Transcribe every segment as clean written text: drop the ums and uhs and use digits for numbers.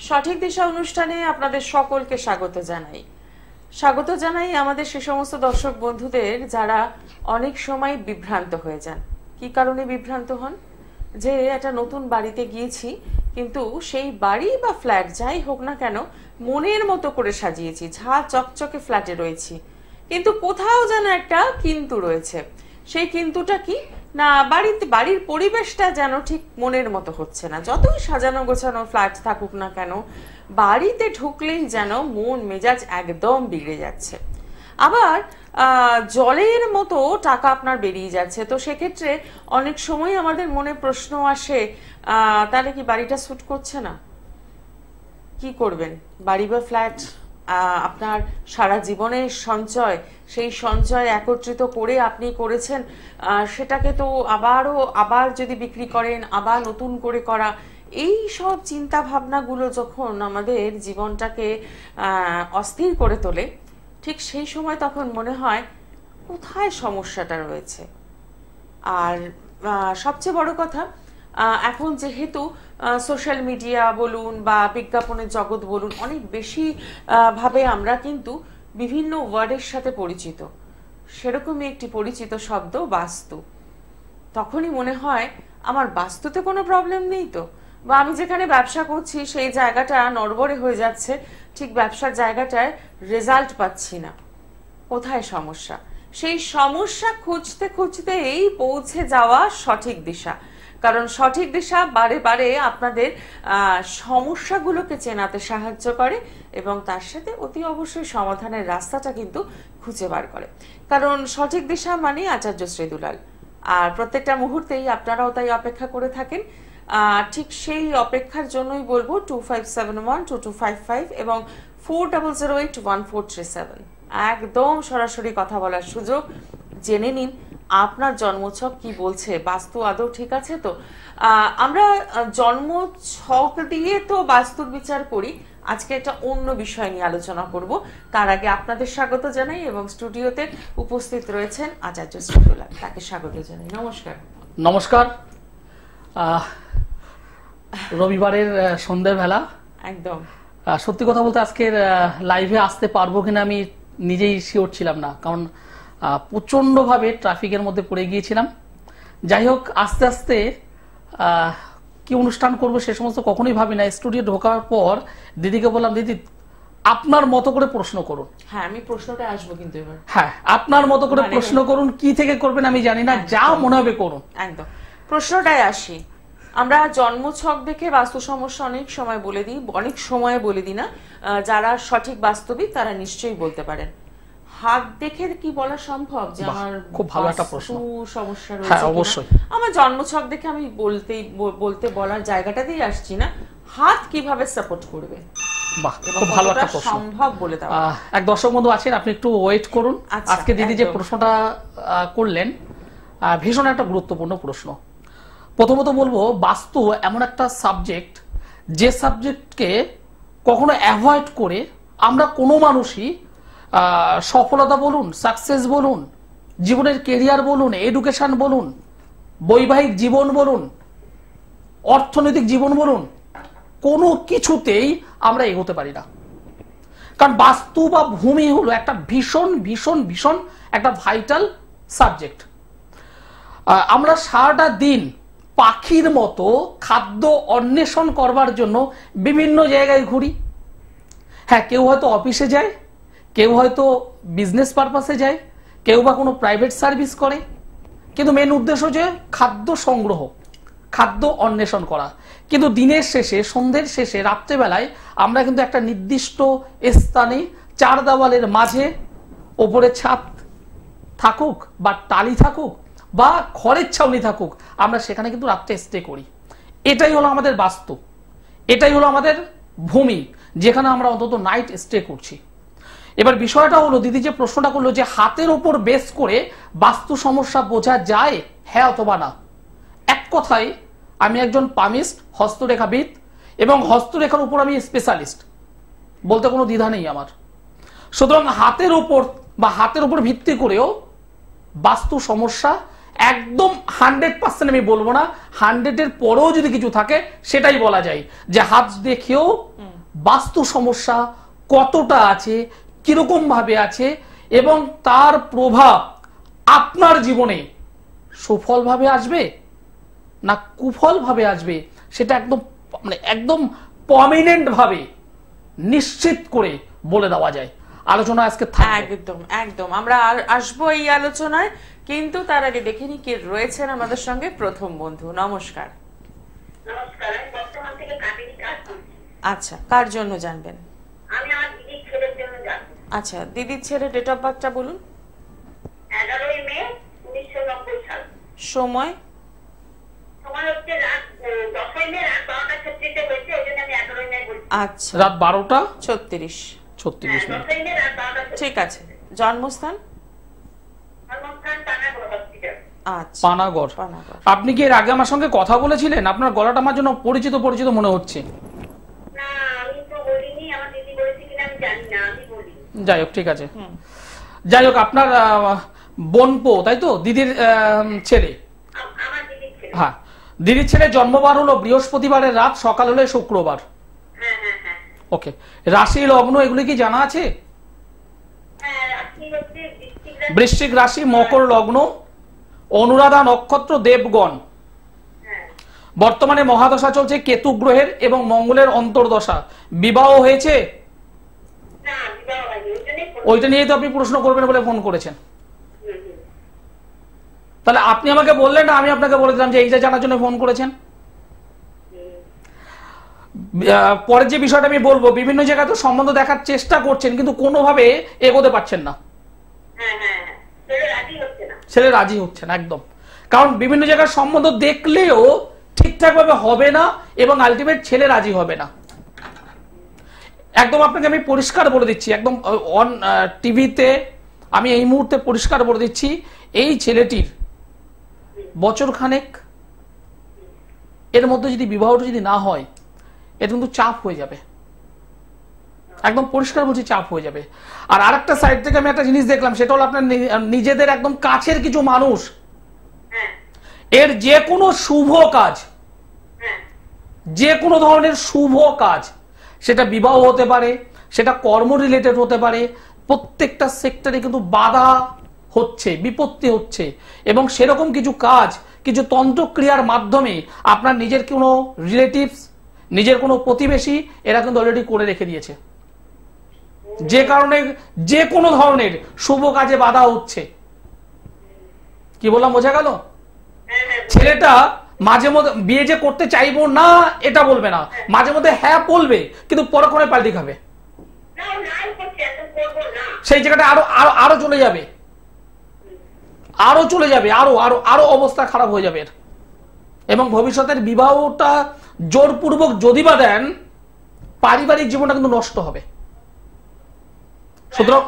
সঠিক দিশা অনুষ্ঠানে আপনাদের সকলকে স্বাগত জানাই আমাদের সে সমস্ত দর্শক বন্ধুদের যারা অনেক সময় বিভ্রান্ত হয়ে যান। কি কারণে বিভ্রান্ত হন? যে একটা নতুন বাড়িতে গিয়েছি, কিন্তু সেই বাড়ি বা ফ্ল্যাট যাই হোক না কেন মনের মতো করে সাজিয়েছি, ঝাঁ চকচকে ফ্ল্যাটে রয়েছি, কিন্তু কোথাও যেন একটা কিন্তু রয়েছে। সেই কিন্তুটা কি না, বাড়ির পরিবেশটা যেন ঠিক মনের মতো হচ্ছে না। যতই সাজানো গোছানো ফ্ল্যাট থাকুক না কেন, বাড়িতে ঢুকলেই যেন মন মেজাজ একদম বিগড়ে যাচ্ছে। আবার জলের মতো টাকা আপনার বেরিয়ে যাচ্ছে। তো সেক্ষেত্রে অনেক সময় আমাদের মনে প্রশ্ন আসে, তাহলে কি বাড়িটা স্যুট করছে না? কি করবেন? বাড়ি বা ফ্ল্যাট আপনার সারা জীবনের সঞ্চয়, সেই সঞ্চয় একত্রিত করে আপনি করেছেন, সেটাকে তো আবার যদি বিক্রি করেন, আবার নতুন করে করা, এই সব চিন্তা ভাবনাগুলো যখন আমাদের জীবনটাকে অস্থির করে তোলে, ঠিক সেই সময় তখন মনে হয় কোথায় সমস্যাটা রয়েছে। আর সবচেয়ে বড় কথা, এখন যেহেতু সোশ্যাল মিডিয়া বলুন বা বিজ্ঞাপনের জগৎ বলুন, অনেক বেশি ভাবে আমরা কিন্তু বিভিন্ন ওয়ার্ডের সাথে পরিচিত। সেরকমই একটি পরিচিত শব্দ বাস্তু। তখনই মনে হয় আমার বাস্তুতে কোনো প্রবলেম নেই তো, বা আমি যেখানে ব্যবসা করছি সেই জায়গাটা নড়বড়ে হয়ে যাচ্ছে, ঠিক ব্যবসার জায়গাটায় রেজাল্ট পাচ্ছি না। কোথায় সমস্যা? সেই সমস্যা খুঁজতে খুঁজতে এই পৌঁছে যাওয়া সঠিক দিশা। কারণ সঠিক দিশা বারে বারে আপনাদের সমস্যাগুলোকে চেনাতে সাহায্য করে এবং তার সাথে অতি অবশ্যই সমাধানের রাস্তাটা কিন্তু খুঁজে বার করে। কারণ সঠিক দিশা মানে আচার্য শ্রী দুলাল। আর প্রত্যেকটা মুহূর্তেই আপনারাও তাই অপেক্ষা করে থাকেন। ঠিক সেই অপেক্ষার জন্যই বলবো 25712255 এবং 40081437 একদম সরাসরি কথা বলার সুযোগ। জেনে নিন আপনার জন্মছক কি বলছে, বাস্তু আদৌ ঠিক আছে তো। আমরা জন্মছক দিয়ে তো বাস্তুর বিচার করি। আজকে একটা অন্য বিষয় নিয়ে আলোচনা করব। তার আগে আপনাদের স্বাগত জানাই এবং স্টুডিওতে উপস্থিত রয়েছেন আচার্য শ্রী দুলাল, তাকে স্বাগত জানাই। নমস্কার। নমস্কার। রবিবারের সন্ধ্যাবেলা, একদম সত্যি কথা বলতে আজকের লাইভে আসতে পারবো কিনা আমি নিজেই শিওর ছিলাম না, কারণ প্রচন্ডভাবে ট্রাফিকের মধ্যে পড়ে গিয়েছিলাম। যাই হোক, আস্তে আস্তে কি অনুষ্ঠান করব সে সমস্ত কখনোই ভাবি না। স্টুডিও ঢোকার পর দিদিকে বললাম, দিদি আপনার মতো করে প্রশ্ন করুন। হ্যাঁ, আমি প্রশ্নটা আসবো কিন্তু এবার। হ্যাঁ, আপনার মতো করে প্রশ্ন করুন, কি থেকে করবেন আমি জানি না, যা মনে হবে করুন। একদম প্রশ্নটাই আসি। আমরা জন্মছক দেখে বাস্তু সমস্যা অনেক সময় বলে দিই না। যারা সঠিক বাস্তবিক তারা নিশ্চয়ই বলতে পারেন। হাত দেখে কি বলা সম্ভব যে আমার খুব ভালো একটা প্রশ্ন, সমস্যা রয়েছে? হ্যাঁ, অবশ্যই। আমার জন্মছক দেখে আমি বলতে বলার জায়গাটাতেই আসছি না, হাত কিভাবে সাপোর্ট করবে? বাহ, খুব ভালো একটা প্রশ্ন। সম্ভব বলে দাও। এক দর্শক বন্ধু আছেন, আপনি একটু ওয়েট করুন। আজকে দিদি যে প্রশ্নটা করলেন ভীষণ একটা গুরুত্বপূর্ণ প্রশ্ন। প্রথমত বলবো, বাস্তু এমন একটা সাবজেক্ট যে সাবজেক্টকে কখনো অ্যাভয়েড করে আমরা কোনো মানুষই সফলতা বলুন, সাকসেস বলুন, জীবনের কেরিয়ার বলুন, এডুকেশন বলুন, বৈবাহিক জীবন বলুন, অর্থনৈতিক জীবন বলুন, কোনো কিছুতেই আমরা এগোতে পারি না। কারণ বাস্তু বা ভূমি হলো একটা ভীষণ ভীষণ ভীষণ একটা ভাইটাল সাবজেক্ট। আমরা সারাটা দিন পাখির মতো খাদ্য অন্বেষণ করবার জন্য বিভিন্ন জায়গায় ঘুরি। হ্যাঁ, কেউ হয়তো অফিসে যায়, কেউ হয়তো বিজনেস পারপাসে যায়, কেউ বা কোনো প্রাইভেট সার্ভিস করে, কিন্তু মেন উদ্দেশ্য যে খাদ্য সংগ্রহ, খাদ্য অন্বেষণ করা। কিন্তু দিনের শেষে, সন্ধ্যের শেষে, রাত্রেবেলায় আমরা কিন্তু একটা নির্দিষ্ট স্থানে চার দেওয়ালের মাঝে, ওপরে ছাদ থাকুক বা টালি থাকুক বা খড়ের ছাউনি থাকুক, আমরা সেখানে কিন্তু রাত্রে স্টে করি। এটাই হলো আমাদের বাস্তু, এটাই হলো আমাদের ভূমি, যেখানে আমরা অন্তত নাইট স্টে করছি। এবার বিষয়টা হলো, দিদি যে প্রশ্নটা করলো যে হাতের উপর বেস করে বাস্তু সমস্যা বোঝা যায়, হ্যাঁ অথবা না। এক কথায়, আমি একজন পামিস্ট, হস্তরেখাবিদ, এবং হস্তরেখার উপর আমি স্পেশালিস্ট, বলতে কোনো দ্বিধা নেই আমার। সুতরাং হাতের উপর ভিত্তি করেও বাস্তু সমস্যা একদম 100% আমি বলবো না, 100-এর পরেও যদি কিছু থাকে সেটাই বলা যায় যে হাত দেখেও বাস্তু সমস্যা কতটা আছে, কিরকম ভাবে আছে এবং তার প্রভাব আপনার জীবনে সুফল ভাবে আসবে না কুফল ভাবে আসবে, সেটা একদম মানে একদম প্রমিনেন্ট ভাবে নিশ্চিত করে বলে দেওয়া যায়। আলোচনা আজকে একদম একদম আমরা আসবো এই আলোচনায়, কিন্তু তার আগে দেখিনি কে রয়েছেন আমাদের সঙ্গে। প্রথম বন্ধু, নমস্কার। নমস্কার, আমি বর্তমান থেকে কাটিনি কাজ করছি। আচ্ছা, কার জন্য জানবেন? আমি আমার দিদির ছেলের জন্য জানবো। আচ্ছা, দিদির ছেলে ডেট অফ বার্থটা বলুন। 11ই মে 1990 সাল। সময়? সময় হচ্ছে রাত 10ই মে রাত 12:36 হয়েছে, ওই জন্য আমি 11ই মে বলছি। আচ্ছা, রাত 12:36। 36 মিনিট। 10ই মে রাত 12:36। ঠিক আছে। জন্মস্থান? জন্মস্থান পানাগড় হসপিটাল। আচ্ছা, পানাগড়। পানাগড়। আপনি কি এর আগে আমার সঙ্গে কথা বলেছিলেন? আপনার গলাটা আমার জন্য পরিচিত পরিচিত মনে হচ্ছে। না, আমি তো বলিনি, আমার দিদি বলেছে কিনা আমি জানি না, আমি বলি। যাই হোক, ঠিক আছে। যাই হোক, আপনার বোনপো, তাই তো? দিদির ছেলে? আমার দিদির ছেলে। হ্যাঁ, দিদির ছেলে জন্মবার হলো বৃহস্পতিবারের রাত, সকাল হলে শুক্রবার। হ্যাঁ হ্যাঁ হ্যাঁ ওকে, রাশি লগ্ন এগুলি কি জানা আছে? হ্যাঁ, রাশি হচ্ছে বৃশ্চিক রাশি। বৃশ্চিক রাশি, মকর লগ্ন, অনুরাধা নক্ষত্র, দেবগণ। হ্যাঁ, বর্তমানে মহাদশা চলছে কেতু গ্রহের এবং মঙ্গলের অন্তর্দশা। বিবাহ হয়েছে? না বিবাহ হয়নি, ওই জন্যই ফোন। ওইটা নিয়ে তো আপনি প্রশ্ন করবেন বলে ফোন করেছেন। হুম, হুম। তাহলে আপনি আমাকে বললেন না, আমি আপনাকে বলে দিলাম যে এইটা জানার জন্য ফোন করেছেন। পরের যে বিষয়টা আমি বলবো, বিভিন্ন জায়গায় তো সম্বন্ধ দেখার চেষ্টা করছেন কিন্তু কোনোভাবে এগোতে পারছেন না। হ্যাঁ হ্যাঁ হ্যাঁ, ছেলে রাজি হচ্ছে না। ছেলে রাজি হচ্ছে না একদম, কারণ বিভিন্ন জায়গায় সম্বন্ধ দেখলেও ঠিকঠাক ভাবে হবে না এবং আলটিমেট ছেলে রাজি হবে না। একদম আপনাকে আমি পরিষ্কার বলে দিচ্ছি, একদম অন টিভিতে আমি এই মুহূর্তে পরিষ্কার বলে দিচ্ছি, এই ছেলেটির বছর খানেক এর মধ্যে যদি বিবাহটা যদি না হয়, এটা কিন্তু চাপ হয়ে যাবে। একদম পরিষ্কার বলছি, চাপ হয়ে যাবে। আর আরেকটা সাইড থেকে আমি একটা জিনিস দেখলাম, সেটা হলো আপনার নিজেদের একদম কাছের কিছু মানুষ, হ্যাঁ এর যে কোনো শুভ কাজ, হ্যাঁ যে কোনো ধরনের শুভ কাজ, সেটা বিবাহ হতে পারে, সেটা কর্ম রিলেটেড হতে পারে, প্রত্যেকটা সেক্টরে কিন্তু বাধা হচ্ছে, বিপত্তি হচ্ছে। এবং সেরকম কিছু কাজ, কিছু তন্ত্রক্রিয়ার মাধ্যমে আপনার নিজের কোনো রিলেটিভস, নিজের কোনো প্রতিবেশী, এরা কিন্তু অলরেডি করে রেখে দিয়েছে, যে কারণে যে কোনো ধরনের শুভ কাজে বাধা হচ্ছে। কি বললাম, বোঝা গেল? ছেলেটা মাঝে মধ্যে বিয়ে যে করতে চাইবো না এটা বলবে না, মাঝে মধ্যে হ্যাঁ বলবে, কিন্তু পরক্ষণে পাল্টি খাবে, সেই জায়গাটা আরো আরো আরো চলে যাবে, আরো চলে যাবে, আরো আরো আরো অবস্থা খারাপ হয়ে যাবে। এবং ভবিষ্যতের বিবাহটা জোরপূর্বক যদি বা দেন, পারিবারিক জীবনটা কিন্তু নষ্ট হবে। সুতরাং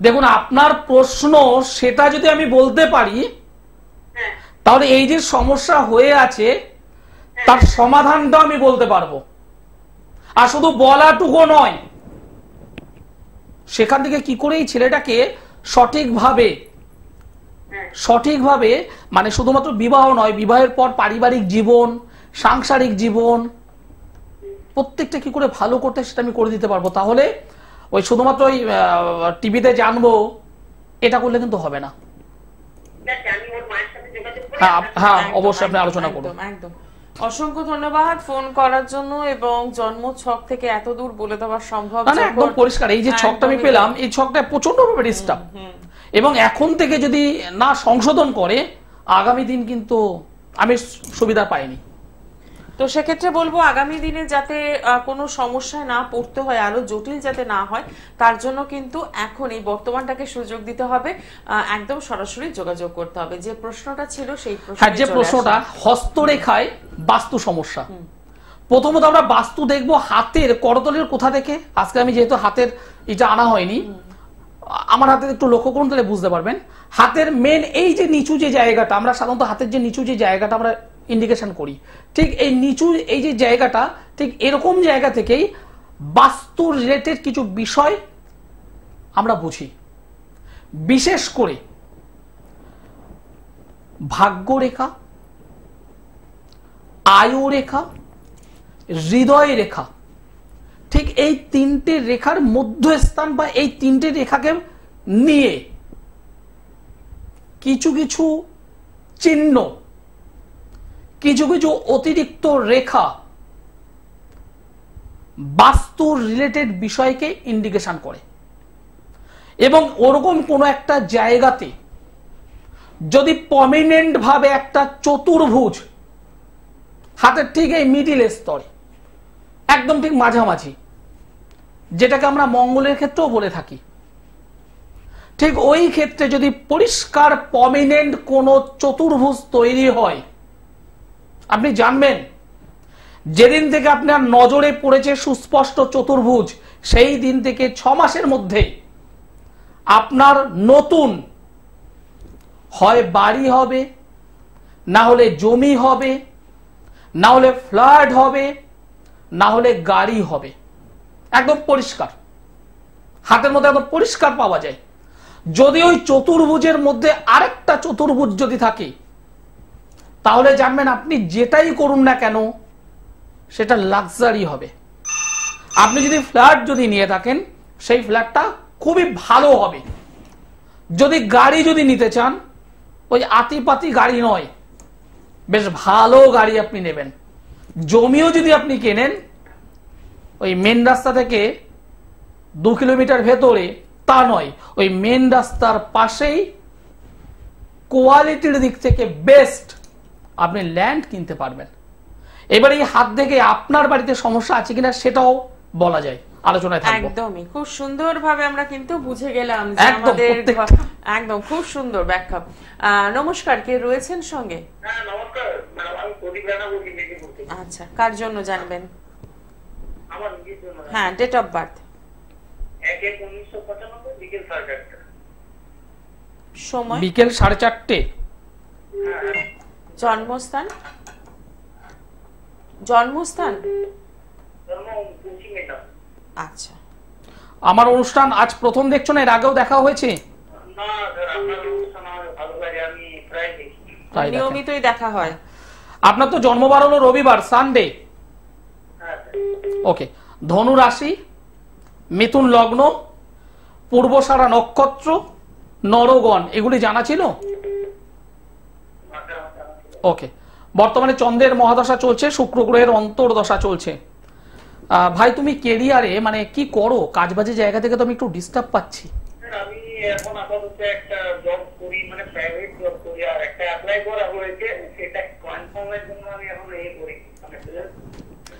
দেখুন, আপনার প্রশ্ন সেটা যদি আমি বলতে পারি, তাহলে এই যে সমস্যা হয়ে আছে তার সমাধানটা আমি বলতে পারবো। আর শুধু বলাটুকু নয়, সেখান থেকে কি করে এই ছেলেটাকে সঠিকভাবে মানে শুধুমাত্র বিবাহ নয়, বিবাহের পর পারিবারিক জীবন, সাংসারিক জীবন, প্রত্যেকটা কি করে ভালো করতে, সেটা আমি করে দিতে পারবো। তাহলে ওই শুধুমাত্র ওই টিভিতে জানবো এটা করলে কিন্তু হবে না। হ্যাঁ, অবশ্যই আপনি আলোচনা করুন। একদম। অসংখ্য ধন্যবাদ ফোন করার জন্য এবং জন্ম ছক থেকে এত দূর বলে দেওয়া সম্ভব না, একদম পরিষ্কার। এই যে ছকটা আমি পেলাম, এই ছকটা প্রচন্ড ভাবে ডিস্টার্ব, এবং এখন থেকে যদি না সংশোধন করে, আগামী দিন কিন্তু আমি সুবিধা পাইনি। তো সেক্ষেত্রে বলবো আগামী দিনে যাতে কোনো সমস্যায় না পড়তে হয়, আরো জটিল যাতে না হয়, তার জন্য কিন্তু এখন এই বর্তমানটাকে সুযোগ দিতে হবে, একদম সরাসরি যোগাযোগ করতে হবে। যে প্রশ্নটা ছিল সেই হ্যাঁ, যে প্রশ্নটা হস্তরেখায় বাস্তু সমস্যা। প্রথমত আমরা বাস্তু দেখবো হাতের করতলের কোথা থেকে। আজকে আমি যেহেতু হাতের এটা আনা হয়নি, আমার হাতে একটু লক্ষ্য করুন, তাহলে বুঝতে পারবেন। হাতের মেন এই যে নিচু যে জায়গাটা, আমরা সাধারণত হাতের যে নিচু যে জায়গাটা আমরা ইন্ডিকেশন করি, ঠিক এই নিচু এই যে জায়গাটা, ঠিক এরকম জায়গা থেকেই বাস্তু রিলেটেড কিছু বিষয় আমরা বুঝি। বিশেষ করে ভাগ্যরেখা, আয়ু রেখা, হৃদয় রেখা, ঠিক এই তিনটে রেখার মধ্যস্থান বা এই তিনটে রেখাকে নিয়ে কিছু কিছু চিহ্ন, কিছু কিছু অতিরিক্ত রেখা বাস্তু রিলেটেড বিষয়কে ইন্ডিকেশন করে। এবং ওরকম কোনো একটা জায়গাতে যদি প্রমিনেন্ট ভাবে একটা চতুর্ভুজ হাতের ঠিক এই মিডিল স্তরে, একদম ঠিক মাঝামাঝি, যেটাকে আমরা মঙ্গলের ক্ষেত্রেও বলে থাকি, ঠিক ওই ক্ষেত্রে যদি পরিষ্কার প্রমিনেন্ট কোনো চতুর্ভুজ তৈরি হয়, আপনি জানবেন যেদিন থেকে আপনার নজরে পড়েছে সুস্পষ্ট চতুর্ভুজ, সেই দিন থেকে 6 মাসের মধ্যে আপনার নতুন হয় বাড়ি হবে, না হলে জমি হবে, না হলে ফ্ল্যাট হবে, না হলে গাড়ি হবে। একদম পরিষ্কার, হাতের মধ্যে একদম পরিষ্কার পাওয়া যায়। যদি ওই চতুর্ভুজের মধ্যে আরেকটা চতুর্ভুজ যদি থাকে, তাহলে জানবেন আপনি যেটাই করুন না কেন সেটা লাক্সারি হবে। আপনি যদি ফ্ল্যাট যদি নিয়ে থাকেন, সেই ফ্ল্যাটটা খুবই ভালো হবে। যদি গাড়ি যদি নিতে চান, ওই আতিপাতি গাড়ি নয়, বেশ ভালো গাড়ি আপনি নেবেন। জমিও যদি আপনি কেনেন, ওই মেন রাস্তা থেকে 2 কিলোমিটার ভেতরে তা নয়, ওই মেন রাস্তার পাশেই কোয়ালিটির দিক থেকে বেস্ট আপনি ল্যান্ড কিনতে পারবেন। এবার এই হাত থেকে আপনার বাড়িতে সমস্যা আছে কিনা সেটাও বলা যায়, আলোচনায় থাকবো। একদমই খুব সুন্দরভাবে আমরা কিন্তু বুঝে গেলাম যে আমাদের একদম খুব সুন্দর ব্যাখ্যা। নমস্কার, কে রয়েছেন সঙ্গে? হ্যাঁ নমস্কার ম্যাডাম, আমি প্রদীপ রানা বলছি মেদিনীপুর থেকে। আচ্ছা, কার জন্য জানবেন? আমার নিজের জন্য। হ্যাঁ, ডেট অফ বার্থ? 1/1/1995 বিকেল 4:30। সময়? বিকেল 4:30। জন্মস্থান? জন্মস্থান জন্ম পশ্চিম মেদিনীপুর। আচ্ছা, আমার অনুষ্ঠান আজ প্রথম দেখছো না, এর আগেও দেখা হয়েছে? না স্যার, আপনার অনুষ্ঠান আমার ভালো লাগে, আমি প্রায় দেখি। তাই দেখেন। নিয়মিতই দেখা হয়। আপনার তো জন্মবার হলো রবিবার, সানডে। হ্যাঁ ওকে। ধনু রাশি, মিথুন লগ্ন, পূর্বসারা নক্ষত্র, নরগণ, এগুলি জানা ছিল? ওকে। বর্তমানে চন্দ্রের মহাদশা চলছে, শুক্র গ্রহের অন্তর্দশা চলছে। ভাই তুমি কেরিয়ারে মানে কি করো? কাজবাজের জায়গা থেকে তো আমি একটু ডিস্টার্ব পাচ্ছি। আমি এখন আপাতত একটা জব করি, মানে প্রাইভেট জব করি, আর একটা অ্যাপ্লাই করা হয়েছে, সেটা কনফার্মের জন্য আমি এখন এই করি, মানে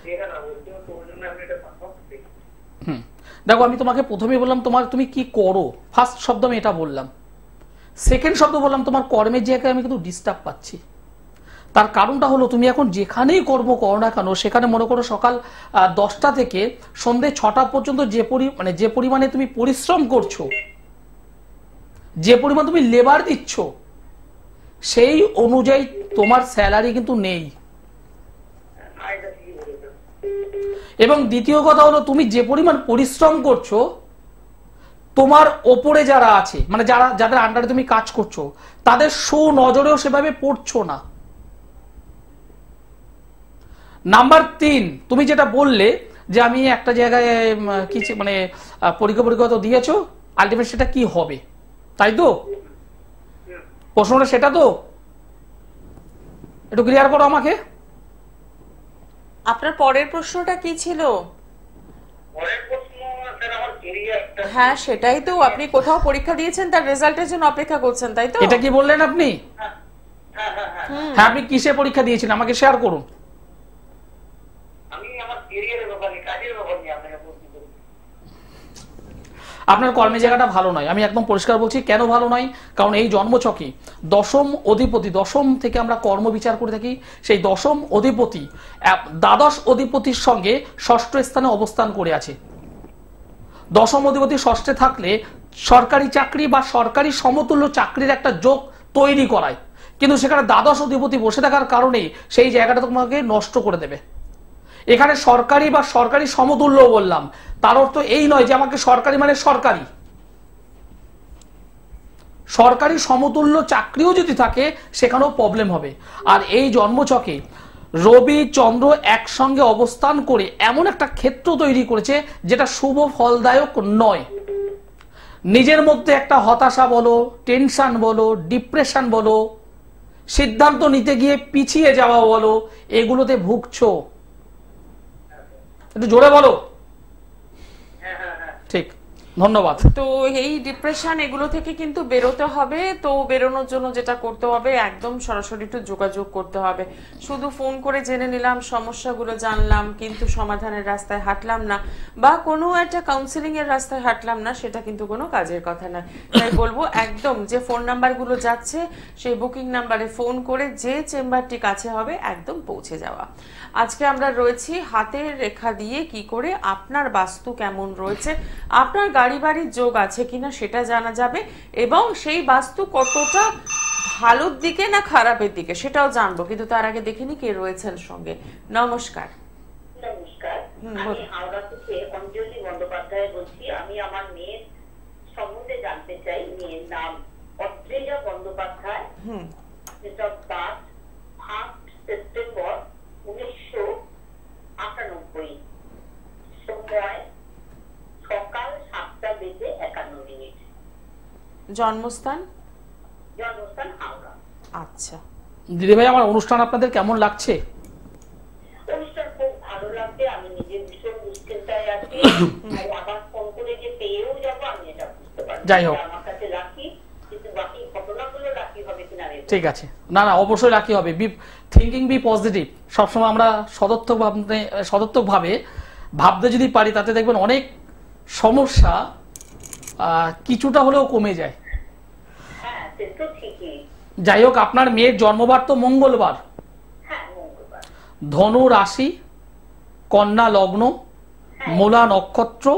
যেটা না বলতে তো ওই জন্য আমি এটা কনফার্ম করি। দেখো, আমি তোমাকে প্রথমেই বললাম তুমি কি করো, ফার্স্ট শব্দ আমি এটা বললাম। সেকেন্ড শব্দ বললাম তোমার কর্মের জায়গায় আমি কিন্তু ডিস্টার্ব পাচ্ছি। তার কারণটা হলো তুমি এখন যেখানেই কর্ম করো না কেন, সেখানে মনে করো সকাল 10টা থেকে সন্ধ্যে 6টা পর্যন্ত যে পরিমাণে তুমি পরিশ্রম করছো, যে পরিমাণ তুমি লেবার দিচ্ছ, সেই অনুযায়ী তোমার স্যালারি কিন্তু নেই। এবং দ্বিতীয় কথা হলো, তুমি যে পরিমাণ পরিশ্রম করছো, তোমার ওপরে যারা আছে, মানে যাদের আন্ডারে তুমি কাজ করছো, তাদের সুনজরেও সেভাবে পড়ছো না। নাম্বার 3, তুমি যেটা বললে যে আমি একটা জায়গায় কিছু মানে পরীক্ষা তো দিয়েছো, আলটিমেট সেটা কি হবে, তাই তো? প্রশ্নটা সেটা তো, একটু ক্লিয়ার করো আমাকে। আপনার পরের প্রশ্নটা কি ছিল? পরের প্রশ্ন স্যার আমার কেরিয়ারটা। হ্যাঁ সেটাই তো, আপনি কোথাও পরীক্ষা দিয়েছেন, তার রেজাল্টের জন্য অপেক্ষা করছেন, তাই তো? এটা কি বললেন আপনি? হ্যাঁ আপনি কিসে পরীক্ষা দিয়েছিলেন আমাকে শেয়ার করুন। আমি আমার কেরিয়ারের ব্যাপারে, কাজের ব্যাপারে নিয়ে আপনাকে বলছি। আপনার কর্মের জায়গাটা ভালো নয়, আমি একদম পরিষ্কার বলছি। কেন ভালো নয়? কারণ এই জন্মছকে দশম অধিপতি, দশম থেকে আমরা কর্ম বিচার করে থাকি, সেই দশম অধিপতি দ্বাদশ অধিপতির সঙ্গে ষষ্ঠ স্থানে অবস্থান করে আছে। দশম অধিপতি ষষ্ঠে থাকলে সরকারি চাকরি বা সরকারি সমতুল্য চাকরির একটা যোগ তৈরি করায়, কিন্তু সেখানে দ্বাদশ অধিপতি বসে থাকার কারণে সেই জায়গাটা তোমাকে নষ্ট করে দেবে। এখানে সরকারি বা সরকারি সমতুল্য বললাম, তার অর্থ এই নয় যে আমাকে সরকারি মানে সরকারি। সরকারি সমতুল্য চাকরিও যদি থাকে, সেখানেও প্রবলেম হবে। আর এই জন্মছকে রবি চন্দ্র একসঙ্গে অবস্থান করে এমন একটা ক্ষেত্র তৈরি করেছে যেটা শুভ ফলদায়ক নয়। নিজের মধ্যে একটা হতাশা বলো, টেনশন বলো, ডিপ্রেশন বলো, সিদ্ধান্ত নিতে গিয়ে পিছিয়ে যাওয়া বলো, এগুলোতে ভুগছো। একটু জোরে বলো। ঠিক, ধন্যবাদ। তো এই ডিপ্রেশন এগুলো থেকে কিন্তু বেরোতে হবে। তো বেরোনোর জন্য যেটা করতে হবে, একদম সরাসরি একটু যোগাযোগ করতে হবে। শুধু ফোন করে জেনে নিলাম, সমস্যাগুলো জানলাম, কিন্তু সমাধানের রাস্তায় হাঁটলাম না, বা কোনো একটা কাউন্সিলিং এর রাস্তায় হাঁটলাম না, সেটা কিন্তু কোনো কাজের কথা না। তাই বলবো একদম যে ফোন নাম্বারগুলো যাচ্ছে সেই বুকিং নাম্বারে ফোন করে যে চেম্বারটি কাছে হবে একদম পৌঁছে যাওয়া। আজকে আমরা রয়েছি হাতের রেখা দিয়ে কি করে আপনার বাস্তু কেমন রয়েছে, আপনার গাড়ি বাড়ির যোগ আছে কিনা সেটা জানা যাবে, এবং সেই বাস্তু কতটা ভালোর দিকে না খারাপের দিকে সেটাও জানবো। কিন্তু তার আগে দেখিনি কে রয়েছেন সঙ্গে। নমস্কার। নমস্কার, আমি হাওড়া থেকে অঞ্জলি বন্দ্যোপাধ্যায় বলছি। আমি আমার মেয়ের সম্বন্ধে জানতে চাই। মেয়ের নাম Adrija Bandyopadhyay, date of birth 8 September 1998, সময় সকাল 7:51। জন্মস্থান? জন্মস্থান হাওড়া। আচ্ছা দিদি ভাই, আমার অনুষ্ঠান আপনাদের কেমন লাগছে? অনুষ্ঠান খুব ভালো লাগছে। আমি নিজে ভীষণ দুশ্চিন্তায় আছি। আর আবার ফোন করে যে পেয়েও যাবো আমি এটা বুঝতে পারছি। যাই হোক, আমার কাছে রাখি, কিন্তু বাকি ঘটনাগুলো রাখি হবে কিনা ঠিক আছে। না না, অবশ্যই রাখি হবে। Be thinking, be positive. সবসময় আমরা সদর্থক ভাবে ভাবতে যদি পারি, তাতে দেখবেন অনেক সমস্যা কিছুটা হলেও কমে যায়। হ্যাঁ, সে তো ঠিকই। যাই হোক, আপনার মেয়ের জন্মবার তো মঙ্গলবার। হ্যাঁ, মঙ্গলবার। ধনু রাশি, কন্যা লগ্ন, মূলা নক্ষত্র,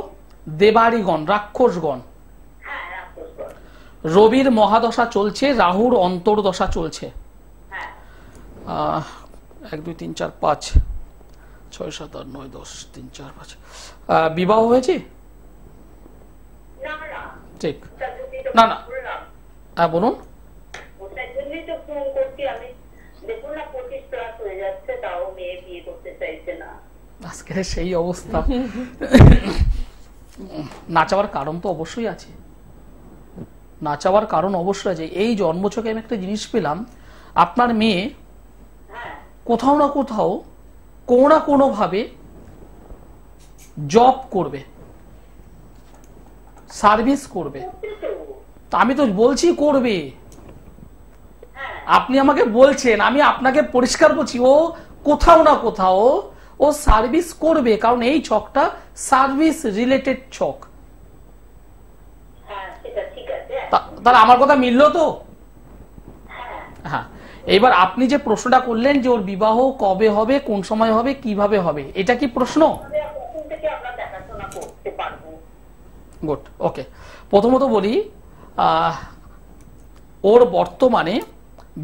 দেবাড়িগণ, রাক্ষসগণ। হ্যাঁ, রাক্ষসগণ। রবির মহাদশা চলছে, রাহুর অন্তর্দশা চলছে। হ্যাঁ। 1 2 3 4 5 6 7 8 9 10 3 4 5। বিবাহ হয়েছে? না না, ঠিক। তার জন্যই তো না না, বললাম। বলুন। ওটার জন্যই তো ফোন করছি আমি। দেখুন না, 25+ হয়ে যাচ্ছে, তাও মেয়ে বিয়ে করতে চাইছে না। আজকে সেই অবস্থা। না চাওয়ার কারণ তো অবশ্যই আছে। না চাওয়ার কারণ অবশ্যই আছে। এই জন্মছকে আমি একটা জিনিস পেলাম, আপনার মেয়ে হ্যাঁ। কোথাও না কোথাও কোনো না কোনো ভাবে জব করবে, সার্ভিস করবে। তা আমি তো বলছি করবে, আপনি আমাকে বলছেন, আমি আপনাকে পরিষ্কার বলছি ও কোথাও না কোথাও ও সার্ভিস করবে, কারণ এই ছকটা সার্ভিস রিলেটেড ছক। তাহলে আমার কথা মিললো তো? হ্যাঁ। এবার আপনি যে প্রশ্নটা করলেন যে ওর বিবাহ কবে হবে, কোন সময় হবে, কিভাবে হবে, এটা কি প্রশ্ন? গুড, ওকে। প্রথমত বলি, ওর বর্তমানে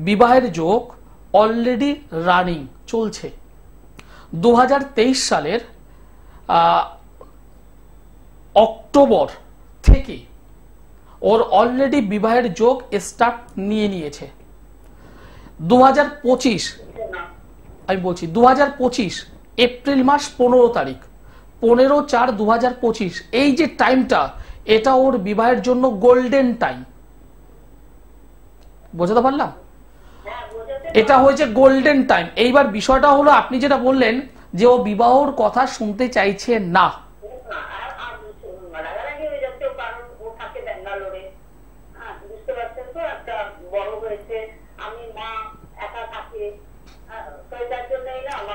বিবাহের যোগ অলরেডি রানিং চলছে। 2023 সালের অক্টোবর থেকে ওর অলরেডি বিবাহের যোগ স্টার্ট নিয়ে নিয়েছে। 2025, আমি বলছি 2025 এপ্রিল মাস 15 তারিখ, 15/4/2025, এই যে টাইমটা, এটা ওর বিবাহের জন্য গোল্ডেন টাইম। বোঝাতে পারলাম? এটা হয়েছে গোল্ডেন টাইম। এইবার বিষয়টা হলো, আপনি যেটা বললেন যে ও বিবাহর কথা শুনতে চাইছে না,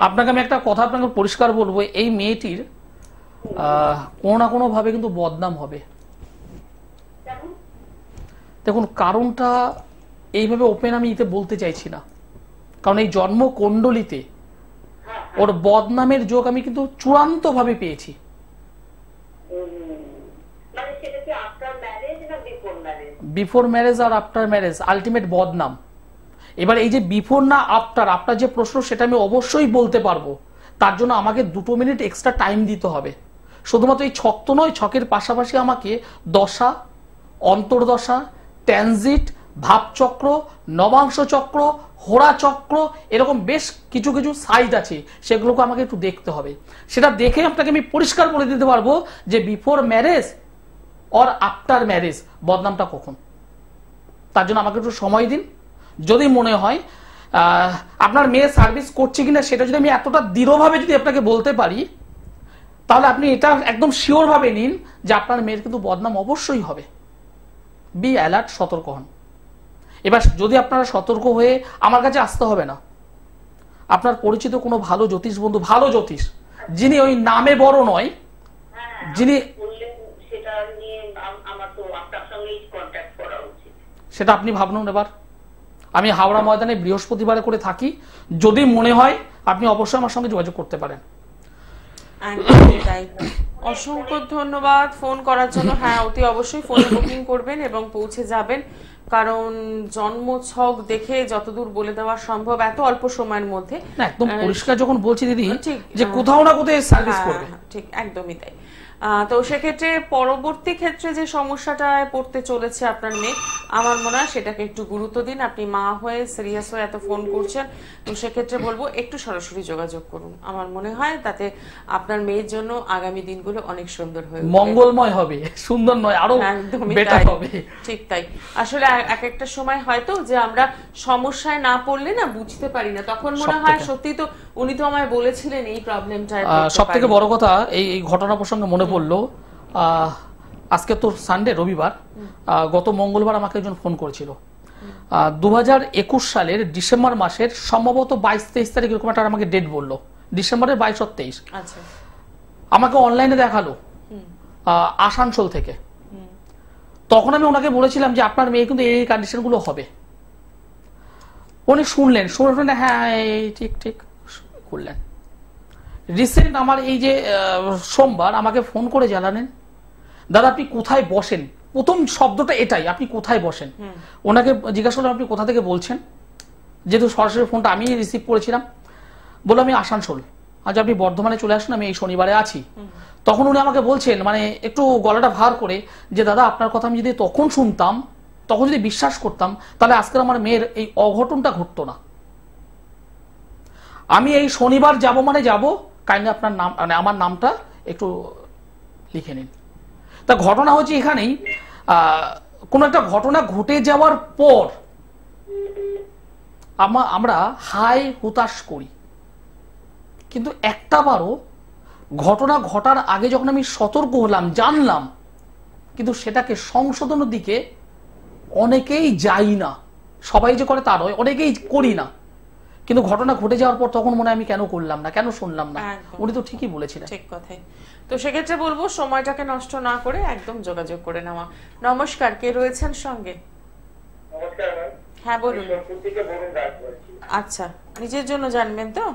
আপনাকে আমি একটা কথা আপনাকে পরিষ্কার বলবো, এই মেয়েটির কোনো না কোনো ভাবে কিন্তু বদনাম হবে। দেখুন, কারণটা এইভাবে ওপেন আমি এতে বলতে চাইছি না, কারণ এই জন্ম কুণ্ডলিতে ওর বদনামের যোগ আমি কিন্তু চূড়ান্ত ভাবে পেয়েছি। বিফোর ম্যারেজ আর আফটার ম্যারেজ আলটিমেট বদনাম। এবার এই যে বিফোর না আফটার, আপনার যে প্রশ্ন সেটা আমি অবশ্যই বলতে পারবো। তার জন্য আমাকে 2 মিনিট এক্সট্রা টাইম দিতে হবে। শুধুমাত্র এই ছক তো নয়, ছকের পাশাপাশি আমাকে দশা, অন্তর্দশা, ট্রানজিট ভাবচক্র, নবাংশ চক্র, হোরা চক্র, এরকম বেশ কিছু কিছু সাইট আছে, সেগুলোকে আমাকে একটু দেখতে হবে। সেটা দেখে আপনাকে আমি পরিষ্কার বলে দিতে পারবো যে before marriage or after marriage বদনামটা কখন। তার জন্য আমাকে একটু সময় দিন। যদি মনে হয় আপনার মেয়ে সার্ভিস করছে কিনা সেটা যদি আমি এতটা দৃঢ়ভাবে যদি আপনাকে বলতে পারি, তাহলে আপনি এটা একদম শিওর ভাবে নিন যে আপনার মেয়ের কিন্তু বদনাম অবশ্যই হবে। বি অ্যালার্ট, সতর্ক হন। এবার যদি আপনারা সতর্ক হয়ে আমার কাছে আসতে হবে না, আপনার পরিচিত কোনো ভালো জ্যোতিষ বন্ধু, ভালো জ্যোতিষ যিনি ওই নামে বড় নয়, যিনি, সেটা আপনি ভাবুন। এবার আমি হাওড়া ময়দানে বৃহস্পতিবারে করে থাকি, যদি মনে হয় আপনি অবশ্যই আমার সঙ্গে যোগাযোগ করতে পারেন। অসংখ্য ধন্যবাদ ফোন করার জন্য। হ্যাঁ, অতি অবশ্যই ফোনে বুকিং করবেন এবং পৌঁছে যাবেন, কারণ জন্ম ছক দেখে যতদূর বলে দেওয়া সম্ভব এত অল্প সময়ের মধ্যে। একদম পরিষ্কার যখন বলছি দিদি যে কোথাও না কোথাও সার্ভিস করবে। ঠিক, একদমই তাই। তো সেক্ষেত্রে পরবর্তী ক্ষেত্রে যে সমস্যাটায় পড়তে চলেছে আপনার মেয়ে, আমার মনে হয় সেটাকে একটু গুরুত্ব দিন। আপনি মা হয়ে সিরিয়াস হয়ে এত ফোন করছেন, তো সেক্ষেত্রে বলবো একটু সরাসরি যোগাযোগ করুন। আমার মনে হয় তাতে আপনার মেয়ের জন্য আগামী দিনগুলো অনেক সুন্দর হয়ে মঙ্গলময় হবে, সুন্দর নয় আরো বেটার হবে। ঠিক তাই। আসলে এক একটা সময় হয়তো যে আমরা সমস্যায় না পড়লে না বুঝতে পারি না, তখন মনে হয় সত্যি তো উনি তো আমায় বলেছিলেন এই প্রবলেমটা। সবথেকে বড় কথা এই ঘটনা প্রসঙ্গে মনে পড়লো, আজকে তো সানডে, রবিবার, গত মঙ্গলবার আমাকে একজন ফোন করেছিল। 2021 সালের ডিসেম্বর মাসের সম্ভবত 22-23 তারিখ এরকম একটা আমাকে ডেট বললো, ডিসেম্বরের 22 আর 23। আমাকে অনলাইনে দেখালো আসানসোল থেকে। তখন আমি ওনাকে বলেছিলাম যে আপনার মেয়ে কিন্তু এই কন্ডিশনগুলো হবে। উনি শুনলেন, শুনে হ্যাঁ ঠিক ঠিক করলেন। রিসেন্ট আমার এই যে সোমবার আমাকে ফোন করে জানালেন, দাদা আপনি কোথায় বসেন, প্রথম শব্দটা এটাই, আপনি কোথায় বসেন। ওনাকে জিজ্ঞাসা করলাম আপনি কোথা থেকে বলছেন, যেহেতু সরাসরি ফোনটা আমি রিসিভ করেছিলাম। বললো আমি আসানসোল, আজ আপনি বর্ধমানে চলে আসুন, আমি এই শনিবারে আছি। তখন উনি আমাকে বলছেন, মানে একটু গলাটা ভার করে, যে দাদা আপনার কথা আমি যদি তখন শুনতাম, তখন যদি বিশ্বাস করতাম, তাহলে আজকের আমার মেয়ের এই অঘটনটা ঘটতো না। আমি এই শনিবার যাব মানে যাব, কাইন্ডলি আপনার নাম, মানে আমার নামটা একটু লিখে নিন। তা ঘটনা হচ্ছে এখানেই, কোনো একটা ঘটনা ঘটে যাওয়ার পর আমরা হাই হুতাশ করি, কিন্তু একটাবারও ঘটনা ঘটার আগে যখন আমি সতর্ক হলাম, জানলাম, কিন্তু সেটাকে সংশোধনের দিকে অনেকেই যাই না। সবাই যে করে তা নয়, অনেকেই করি না। কিন্তু ঘটনা ঘটে যাওয়ার পর তখন মনে হয় আমি কেন করলাম না, কেন শুনলাম না। উনি তো ঠিকই বলেছিলেন। ঠিক কথাই। তো সেক্ষেত্রে বলবো সময়টাকে নষ্ট না করে একদম যোগাযোগ করে নেওয়া। নমস্কার, কে রয়েছেন সঙ্গে? নমস্কার। হ্যাঁ বলুন। আচ্ছা, নিজের জন্য জানবেন তো?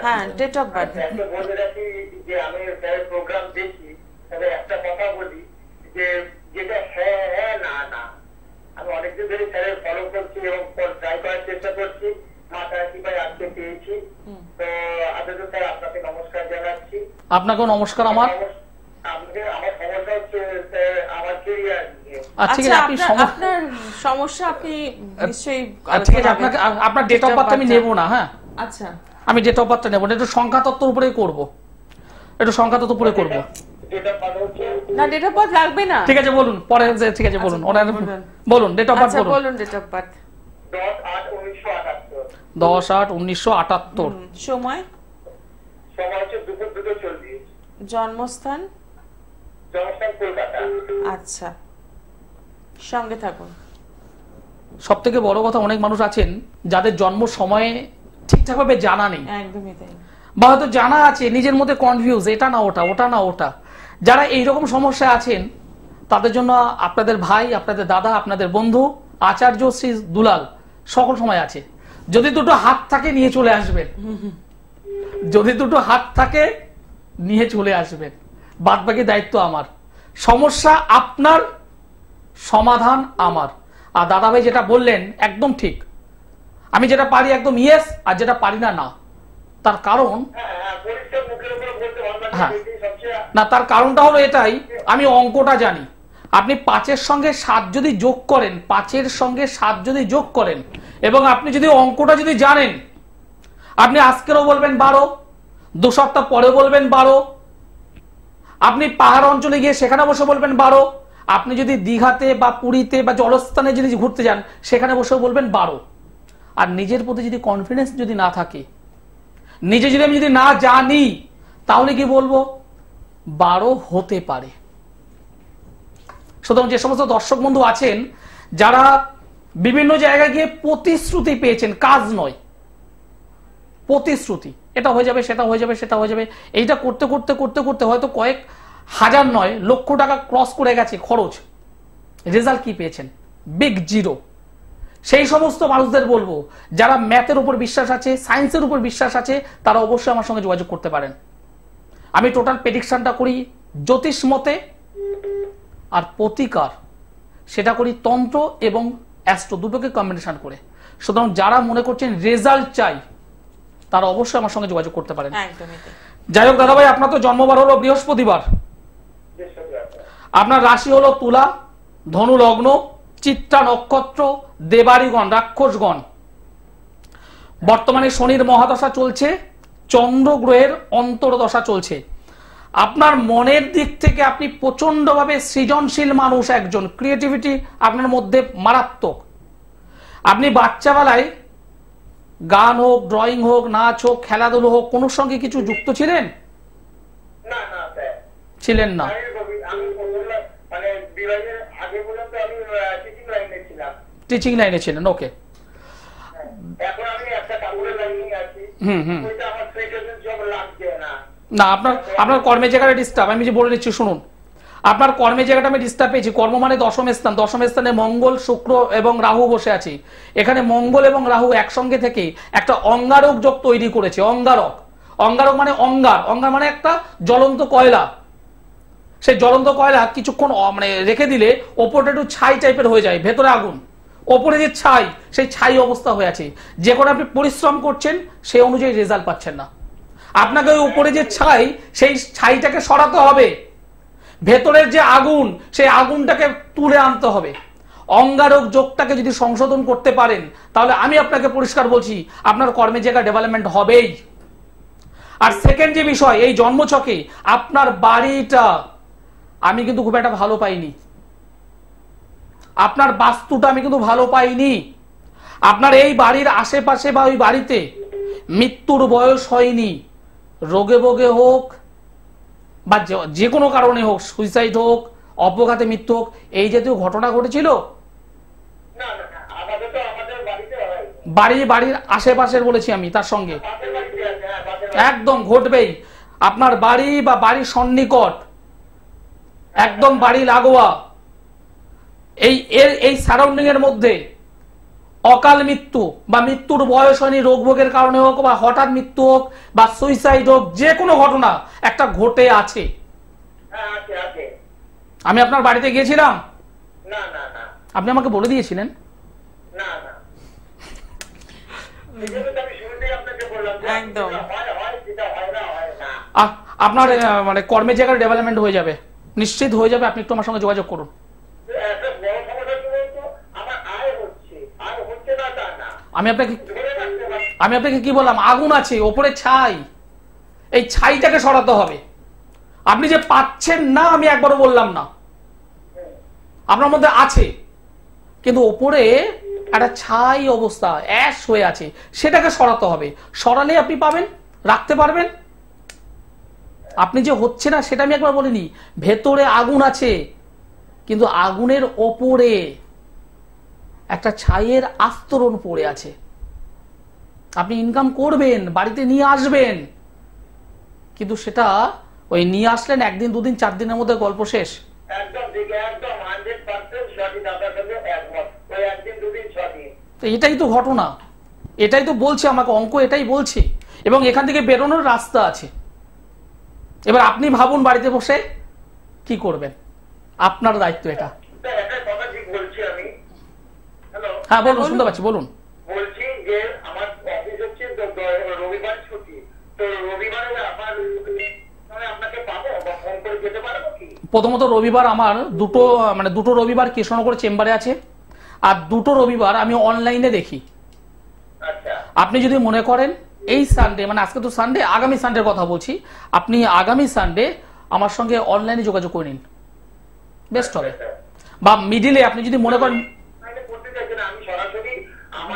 হ্যাঁ, ডেট অফ বার্থ। আমি প্রোগ্রাম দেখি, তবে একটা কথা বলি যে যেটা হ্যাঁ না না, আমি অনেকদিন ধরে স্যারের ফলো করছি এবং ট্রাই করার চেষ্টা করছি, মাথায় কি ভাই আজকে পেয়েছি। তো আদৌ স্যার আপনাকে নমস্কার জানাচ্ছি। আপনাকেও নমস্কার। আমার সমস্যা হচ্ছে আমার কেরিয়ার নিয়ে। আপনার সমস্যা আপনি নিশ্চয়ই ঠিক আছে, আপনার ডেট অফ বার্থ আমি নেব না। হ্যাঁ আচ্ছা, আমি ডেট অফ বার্থটা নেব না, একটু সংখ্যা তত্ত্বের উপরেই করব, একটু সংখ্যা তত্ত্ব উপরে করব। না, ডেট অফ বার্থ লাগবে না। ঠিক আছে বলুন, পরে ঠিক আছে বলুন, বলুন ডেট অফ বার্থ বলুন। Date of birth 10/8/1978। সময় হচ্ছে দুপুর 2:40। জন্মস্থান কলকাতা। আচ্ছা, সঙ্গে থাকুন। সব থেকে বড় কথা, অনেক মানুষ আছেন যাদের জন্ম সময়ে ঠিকঠাক ভাবে জানা নেই, একদমই তাই, বা হয়তো জানা আছে নিজের মধ্যে কনফিউজ, এটা না ওটা, ওটা না ওটা। যারা এইরকম সমস্যা আছেন তাদের জন্য আপনাদের ভাই, আপনাদের দাদা, আপনাদের বন্ধু আচার্য শ্রী দুলাল সকল সময় আছে। যদি দুটো হাত থাকে নিয়ে চলে আসবেন, যদি দুটো হাত থাকে নিয়ে চলে আসবেন, বাদ বাকি দায়িত্ব আমার। সমস্যা আপনার, সমাধান আমার। আর দাদা ভাই যেটা বললেন একদম ঠিক, আমি যেটা পারি একদম ইয়েস, আর যেটা পারি না না। তার কারণ না, তার কারণটা হলো এটাই, আমি অঙ্কটা জানি, আপনি 5-এর সঙ্গে 7 যদি যোগ করেন, 5-এর সঙ্গে 7 যদি যোগ করেন, এবং আপনি যদি অঙ্কটা যদি জানেন, আপনি আজকেরও বলবেন 12, 2 সপ্তাহ পরে বলবেন 12, আপনি পাহাড় অঞ্চলে গিয়ে সেখানে বসে বলবেন 12, আপনি যদি দীঘাতে বা পুরীতে বা জলস্থানে যদি ঘুরতে যান সেখানে বসে বলবেন 12। আর নিজের প্রতি যদি কনফিডেন্স যদি না থাকে, নিজে যদি আমি যদি না জানি, তাহলে কি বলবো 12 হতে পারে। সুতরাং যে সমস্ত দর্শক বন্ধু আছেন যারা বিভিন্ন জায়গায় গিয়ে প্রতিশ্রুতি পেয়েছেন, কাজ নয়, প্রতিশ্রুতি, এটা হয়ে যাবে, সেটা হয়ে যাবে, সেটা হয়ে যাবে, এইটা করতে করতে করতে করতে হয়তো কয়েক হাজার নয় লক্ষ টাকা ক্রস করে গেছে খরচ, রেজাল্ট কি পেয়েছেন? Big zero. সেই সমস্ত মানুষদের বলবো যারা ম্যাথের উপর বিশ্বাস আছে, সায়েন্সের উপর বিশ্বাস আছে, তারা অবশ্যই আমার সঙ্গে যোগাযোগ করতে পারেন। আমি টোটাল প্রেডিকশনটা করি জ্যোতিষ মতে, আর প্রতিকার সেটা করি তন্ত্র এবং অ্যাস্ট্রো দুটোকে কম্বিনেশন করে। সুতরাং যারা মনে করছেন রেজাল্ট চাই তারা অবশ্যই আমার সঙ্গে যোগাযোগ করতে পারেন। যাই হোক দাদাভাই, আপনার তো জন্মবার হলো বৃহস্পতিবার, আপনার রাশি হলো তুলা, ধনু লগ্ন, চিত্রা নক্ষত্র, দেবাড়িগণ, রাক্ষসগণ। বর্তমানে শনির মহাদশা চলছে, চন্দ্র গ্রহের অন্তর্দশা চলছে। আপনার মনের দিক থেকে আপনি প্রচন্ডভাবে সৃজনশীল মানুষ, একজন ক্রিয়েটিভিটি আপনার মধ্যে মারাত্মক। আপনি বাচ্চাবেলায় গান হোক, ড্রয়িং হোক, নাচ হোক, খেলাধুলো হোক, কোন সঙ্গে কিছু যুক্ত ছিলেন? না না স্যার, ছিলেন না। আমি মানে বিবাহের আগে পর্যন্ত আমি টিচিং লাইনে ছিলাম। টিচিং লাইনে ছিলেন, ওকে। এখন আমি একটা কাপড়ের লাইনে আছি, ওইটা আমার প্রেজেন্ট জব লাগছে না। না, আপনার কর্মের জায়গাটা ডিস্টার্ব, আমি যে বলে দিচ্ছি শুনুন। আপনার কর্মের জায়গাটা আমি ডিস্টার্ব পেয়েছি। কর্ম মানে দশম স্থান, দশম স্থানে মঙ্গল, শুক্র এবং রাহু বসে আছে। এখানে মঙ্গল এবং রাহু একসঙ্গে থেকে একটা অঙ্গারক যোগ তৈরি করেছে। অঙ্গারক, অঙ্গারক মানে অঙ্গার, অঙ্গার মানে একটা জ্বলন্ত কয়লা। সেই জ্বলন্ত কয়লা কিছুক্ষণ মানে রেখে দিলে ওপরটা একটু ছাই টাইপের হয়ে যায়, ভেতরে আগুন, ওপরে যে ছাই, সেই ছাই অবস্থা হয়ে আছে। যে কোনো আপনি পরিশ্রম করছেন সেই অনুযায়ী রেজাল্ট পাচ্ছেন না। আপনাকে ওই উপরে যে ছাই, সেই ছাইটাকে সরাতে হবে, ভেতরের যে আগুন, সেই আগুনটাকে তুলে আনতে হবে। অঙ্গারক যোগটাকে যদি সংশোধন করতে পারেন, তাহলে আমি আপনাকে পরিষ্কার বলছি আপনার কর্মের জায়গা ডেভেলপমেন্ট হবেই। আর সেকেন্ড যে বিষয়, এই জন্মছকে আপনার বাড়িটা আমি কিন্তু খুব একটা ভালো পাইনি, আপনার বাস্তুটা আমি কিন্তু ভালো পাইনি। আপনার এই বাড়ির আশেপাশে বা ওই বাড়িতে মৃত্যুর বয়স হয়নি, রোগে ভোগে হোক বা যে কোনো কারণে হোক, সুইসাইড হোক, অপঘাতে মৃত্যু হোক, এই জাতীয় ঘটনা ঘটেছিল? বাড়ির আশেপাশের বলেছি আমি, তার সঙ্গে একদম ঘটবেই। আপনার বাড়ি বা বাড়ির সন্নিকট, একদম বাড়ি লাগোয়া, এই সারাউন্ডিং এর মধ্যে অকাল মৃত্যু বা মৃত্যুর বয়স হয়নি, রোগ ভোগের কারণে হোক বা হঠাৎ মৃত্যু হোক বা সুইসাইড হোক, যে কোনো ঘটনা একটা ঘটে আছে। আমি আপনার বাড়িতে গিয়েছিলাম, আপনি আমাকে বলে দিয়েছিলেন। আপনার মানে কর্মের জায়গায় ডেভেলপমেন্ট হয়ে যাবে, নিশ্চিত হয়ে যাবে। আপনি একটু আমার সঙ্গে যোগাযোগ করুন। আমি আপনাকে কি বললাম, আগুন আছে, ওপরে ছাই, এই ছাইটাকে সরাতে হবে। আপনি যে পাচ্ছেন না আমি একবারও বললাম না, আপনার মধ্যে আছে, কিন্তু ওপরে একটা ছাই অবস্থা, অ্যাশ হয়ে আছে, সেটাকে সরাতে হবে। সরালে আপনি পাবেন, রাখতে পারবেন। আপনি যে হচ্ছে না সেটা আমি একবার বলিনি, ভেতরে আগুন আছে, কিন্তু আগুনের ওপরে একটা ছাইয়ের আস্তরণ পড়ে আছে। আপনি ইনকাম করবেন, বাড়িতে নিয়ে আসবেন, কিন্তু সেটা ওই নিয়ে আসলেন একদিন, দুদিন, 4 দিনের মধ্যে গল্প শেষ। তো এটাই তো ঘটনা, এটাই তো বলছে আমাকে, অঙ্ক এটাই বলছে, এবং এখান থেকে বেরোনোর রাস্তা আছে। এবার আপনি ভাবুন বাড়িতে বসে কি করবেন, আপনার দায়িত্ব এটা। হ্যাঁ বলুন, শুনতে পাচ্ছি, বলুন। বলছি যে আমার অফিস হচ্ছে রবিবার ছুটি, তো রবিবারে আপনাকে পাবো বা ফোন করে যেতে পারবো কি? প্রথমত রবিবার আমার দুটো রবিবার কৃষ্ণনগর চেম্বারে আছে, আর দুটো রবিবার আমি অনলাইনে দেখি। আপনি যদি মনে করেন এই সানডে, মানে আজকে তো সানডে, আগামী সানডের কথা বলছি, আপনি আগামী সানডে আমার সঙ্গে অনলাইনে যোগাযোগ করে নিন, বেস্ট হবে। বা মিডিলে আপনি যদি মনে করেন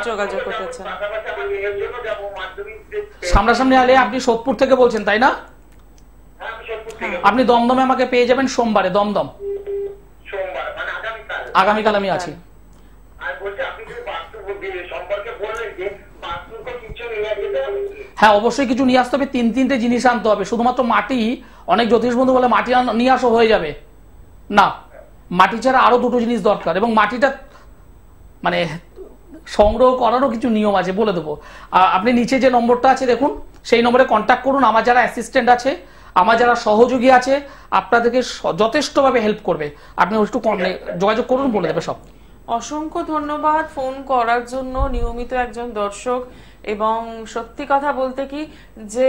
যোগাযোগ করতে চান, সামনাসামনি হলে আপনি সোদপুর থেকে বলছেন তাই না? আপনি দমদমে আমাকে পেয়ে যাবেন সোমবারে, দমদম আগামীকাল আমি আছি। হ্যাঁ অবশ্যই কিছু নিয়ে আসতে হবে, 3-3টে জিনিস আনতে হবে। শুধুমাত্র মাটি, অনেক জ্যোতিষ বন্ধু বলে মাটি নিয়ে আসো হয়ে যাবে না, মাটি ছাড়া আরো দুটো জিনিস দরকার, এবং মাটিটা মানে সংগ্রহ করারও কিছু নিয়ম আছে, বলে দেবো। আপনি নিচে যে নম্বরটা আছে দেখুন, সেই নম্বরে কন্ট্যাক্ট করুন। আমার যারা অ্যাসিস্ট্যান্ট আছে, আমার যারা সহযোগী আছে, আপনাদেরকে যথেষ্টভাবে হেল্প করবে। আপনি একটু যোগাযোগ করুন, বলে দেবে সব। অসংখ্য ধন্যবাদ ফোন করার জন্য, নিয়মিত একজন দর্শক। এবং সত্যি কথা বলতে কি যে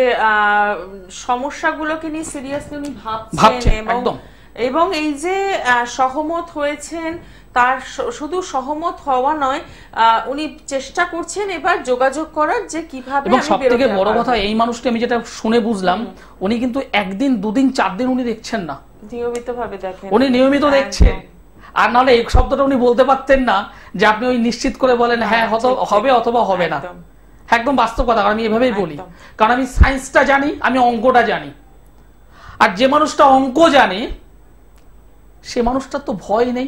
সমস্যাগুলোকে নিয়ে সিরিয়াসলি উনি ভাবছেন, এবং এই যে সহমত হয়েছেন, তার শুধু সহমত হওয়া নয়, উনি চেষ্টা করছেন এবার যোগাযোগ করার যে কিভাবে। এবং সবথেকে বড় কথা, এই মানুষটি আমি যেটা শুনে বুঝলাম, উনি কিন্তু 1 দিন 2 দিন 4 দিন উনি দেখছেন না, নিয়মিতভাবে দেখেন, উনি নিয়মিত দেখছেন। আর নাহলে এই শব্দটা উনি বলতে পারতেন না যে আপনি ওই নিশ্চিত করে বলেন হ্যাঁ হবে অথবা হবে না। একদম বাস্তব কথা, আমি এভাবেই বলি, কারণ আমি সায়েন্সটা জানি, আমি অঙ্কটা জানি। আর যে মানুষটা অঙ্ক জানে সে মানুষটার তো ভয় নেই,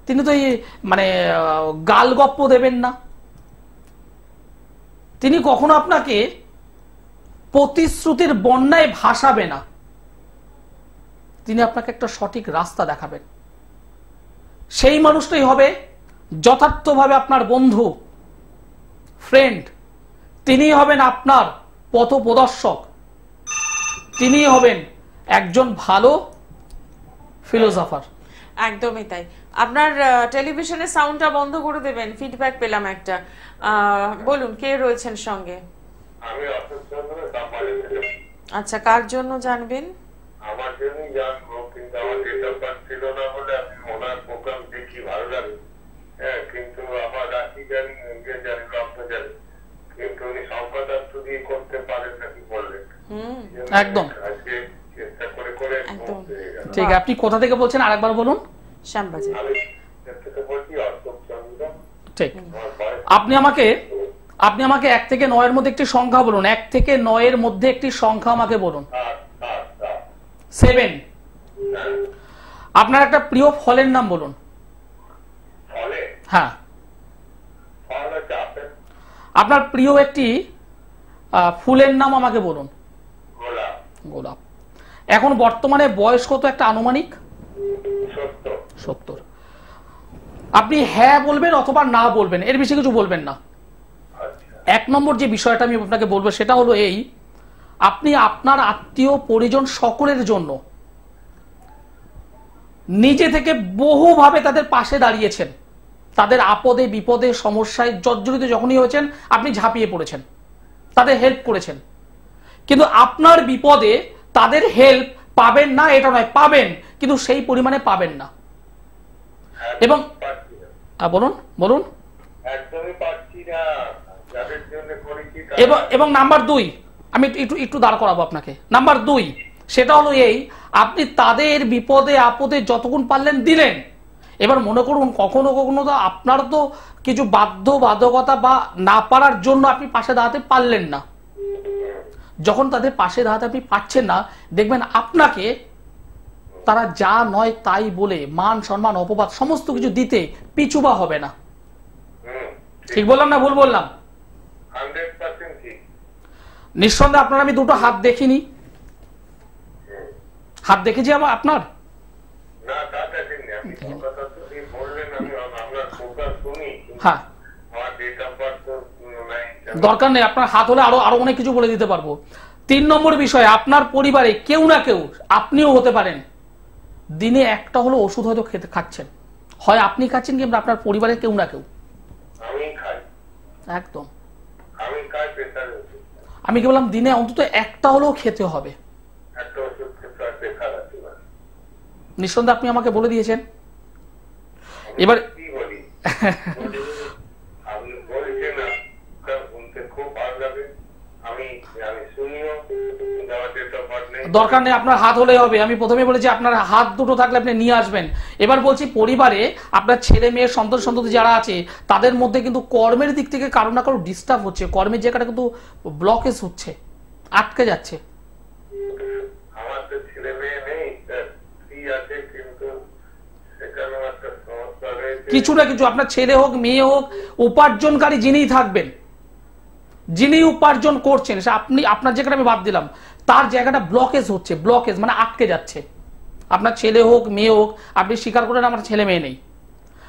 তিনি তো মানে গাল গপ্প দেবেন না, তিনি কখনো আপনাকে প্রতিশ্রুতির বন্যায় ভাসাবে না, তিনি আপনাকে একটা সঠিক রাস্তা দেখাবেন। সেই মানুষটাই হবে যথার্থভাবে আপনার বন্ধু, ফ্রেন্ড, তিনিই হবেন আপনার পথ প্রদর্শক, তিনিই হবেন একজন ভালো ফিলোসফার। একদমই তাই। আপনার টেলিভিশনের সাউন্ডটা বন্ধ করে দেবেন, ফিডব্যাক পেলাম একটা। বলুন, কে রয়েছেন সঙ্গে? আচ্ছা, কার জন্য জানবেন? আমার জন্যই জানবো, কিন্তু আমার ডেট অফ বার্থ ছিল না বলে আমি ওনার প্রোগ্রাম দেখি, ভালো লাগে। হ্যাঁ, কিন্তু আমার রাশি জানি, জানি, লগ্ন জানি, কিন্তু উনি সম্পাদক দিয়ে করতে পারেন নাকি বললেন। একদম আজকে চেষ্টা করে করে ঠিক। আপনি কোথা থেকে বলছেন আরেকবার বলুন? শ্যামবাজার। আমি থেকে বলছি অশোক চন্দ্র। ঠিক। আপনি আমাকে 1 থেকে 9 এর মধ্যে একটি সংখ্যা বলুন, 1 থেকে 9 এর মধ্যে একটি সংখ্যা আমাকে বলুন। 7। আপনার একটা প্রিয় ফলের নাম বলুন। হ্যাঁ, আপনার প্রিয় একটি ফুলের নাম আমাকে বলুন। গোলাপ। এখন বর্তমানে বয়স কত একটা আনুমানিক? 70। আপনি হ্যাঁ বলবেন অথবা না বলবেন, এর বেশি কিছু বলবেন না। 1 নম্বর যে বিষয়টা আমি আপনাকে বলবো সেটা হলো এই, আপনি আপনার আত্মীয় পরিজন সকলের জন্য নিজে থেকে বহুভাবে তাদের পাশে দাঁড়িয়েছেন, তাদের আপদে বিপদে সমস্যায় জর্জরিত যখনই হয়েছেন আপনি ঝাঁপিয়ে পড়েছেন, তাদের হেল্প করেছেন। কিন্তু আপনার বিপদে তাদের হেল্প পাবেন না এটা নয়, পাবেন, কিন্তু সেই পরিমাণে পাবেন না। এবং বলুন বলুন। এবং নাম্বার 2, আমি একটু দাঁড় করাবো আপনাকে। নাম্বার 2 সেটা হলো এই, আপনি তাদের বিপদে আপদে যতক্ষণ পারলেন দিলেন। এবার মনে করুন কখনো কখনো তো আপনার তো কিছু বাধ্যবাধকতা বা না পারার জন্য আপনি পাশে দাঁড়াতে পারলেন না। যখন তাদের পাশে দাঁড়াতে আপনি পারছেন না, দেখবেন আপনাকে তারা যা নয় তাই বলে মান সম্মান অপবাদ সমস্ত কিছু দিতে পিছুবা হবে না। ঠিক বললাম না ভুল বললাম? 100% ঠিক। নিঃসন্দেহে আপনার আমি দুটো হাত দেখিনি, হাত দেখেছি আমার আপনার? না, তা দেখিনি। আপনি কথা তো বললেন, আমি আপনার প্রোগ্রাম শুনি। হ্যাঁ, আমার ডেট অফ বার্থ নাই, দরকার নেই, আপনার হাত হলে আরো অনেক কিছু বলে দিতে পারবো। 3 নম্বর বিষয়, আপনার পরিবারে কেউ না কেউ, আপনিও হতে পারেন, দিনে একটা হলো ওষুধ হয়তো খাচ্ছেন, হয় আপনি খাচ্ছেন কিংবা আপনার পরিবারে কেউ না কেউ। আমি খাই। একদম, আমি খাই প্রেসার ওষুধ। আমি কি বললাম, দিনে অন্তত একটা হলেও খেতে হবে। একটা ওষুধ খেতে প্রেসার আছে। নিঃসন্দেহে আপনি আমাকে বলে দিয়েছেন। এবার কি বলি আপনি বলছেন না, শুনতে খুব ভালো লাগে, আমি শুনিও, আমার ডেট অফ বার্থ নেই। দরকার নেই আপনার হাত হলেই হবে। আমি প্রথমে বলেছি আপনার হাত দুটো থাকলে আপনি নিয়ে আসবেন। এবার বলছি পরিবারে আপনার ছেলে মেয়ে সন্তান সন্ততি যারা আছে তাদের মধ্যে কিন্তু কর্মের দিক থেকে কারো না কারো ডিস্টার্ব হচ্ছে, কর্মের জায়গাটা কিন্তু ব্লকেজ হচ্ছে, আটকে যাচ্ছে। আমার তো ছেলে মেয়ে নেই, স্ত্রী আছে, কিন্তু সেখানেও একটা সমস্যা রয়েছে। কিছু না কিছু আপনার ছেলে হোক মেয়ে হোক উপার্জনকারী যিনিই থাকবেন, যিনি উপার্জন করছেন, সে আপনি আপনার যেখানে আমি বাদ দিলাম তার জায়গাটা ব্লকেজ হচ্ছে, ব্লকেজ মানে আটকে যাচ্ছে। আপনার ছেলে হোক মেয়ে হোক, আপনি স্বীকার করেন আমার ছেলে মেয়ে নেই,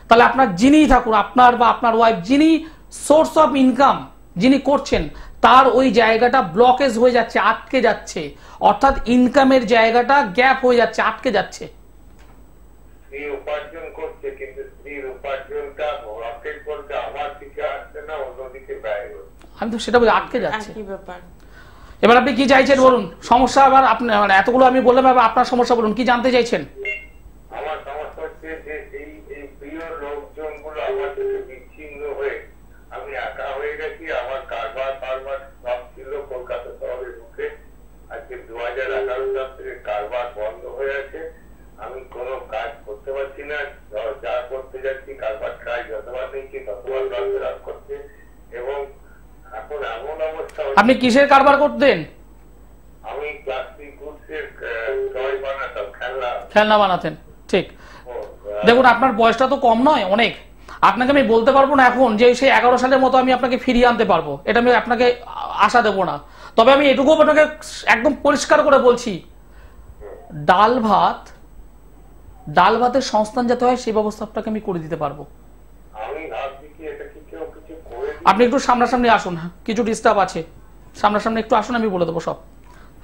তাহলে আপনার যিনিই থাকুন, আপনার বা আপনার ওয়াইফ যিনি সোর্স অফ ইনকাম যিনি করছেন তার ওই জায়গাটা ব্লকেজ হয়ে যাচ্ছে, আটকে যাচ্ছে, অর্থাৎ ইনকামের জায়গাটা গ্যাপ হয়ে যাচ্ছে, আটকে যাচ্ছে। স্ত্রী উপার্জন করছে, কিন্তু স্ত্রীর উপার্জনটা ব্লকেজ বলতে আমার দিকে আসছে না, অন্যদিকে ব্যয় হচ্ছে। আমি তো সেটা বলি আটকে যাচ্ছে। একই ব্যাপার। এবার আপনি কি চাইছেন বলুন, সমস্যা আবার আপনি মানে এতগুলো আমি বললাম, আপনার সমস্যা বলুন, কি জানতে চাইছেন? আমার সমস্যা হচ্ছে যে এই প্রিয় লোকজন গুলো আমার থেকে বিচ্ছিন্ন হয়ে আমি একা হয়ে গেছি। আমার কারবার সব ছিল কলকাতা শহরের মুখে, আজকে 2011 সাল থেকে কারবার বন্ধ হয়ে আছে। আমি কোনো কাজ করতে পারছি না, যা করতে যাচ্ছি কারবার ট্রাই যতবার নিচ্ছি ততবার লস করছে। এবং এখন এমন অবস্থা, আপনি কিসের কারবার করতেন? আমি প্লাস্টিক গুডসের টয় বানাতাম, খেলনা বানাতেন, ঠিক। দেখুন আপনার বয়সটা তো কম নয়, অনেক। আপনাকে আমি বলতে পারবো না এখন যে সেই 11 সালের মতো আমি আপনাকে ফিরিয়ে আনতে পারবো, এটা আমি আপনাকে আশা দেবো না। তবে আমি এটুকু আপনাকে একদম পরিষ্কার করে বলছি, ডাল ভাতের সংস্থান যাতে হয় সেই ব্যবস্থা আপনাকে আমি করে দিতে পারবো। আমি ভাবছি কি এটা কি কেউ কিছু করে আপনি একটু সামনাসামনি আসুন, কিছু ডিস্টার্ব আছে, সামনাসামনি একটু আসুন, আমি বলে দেবো সব।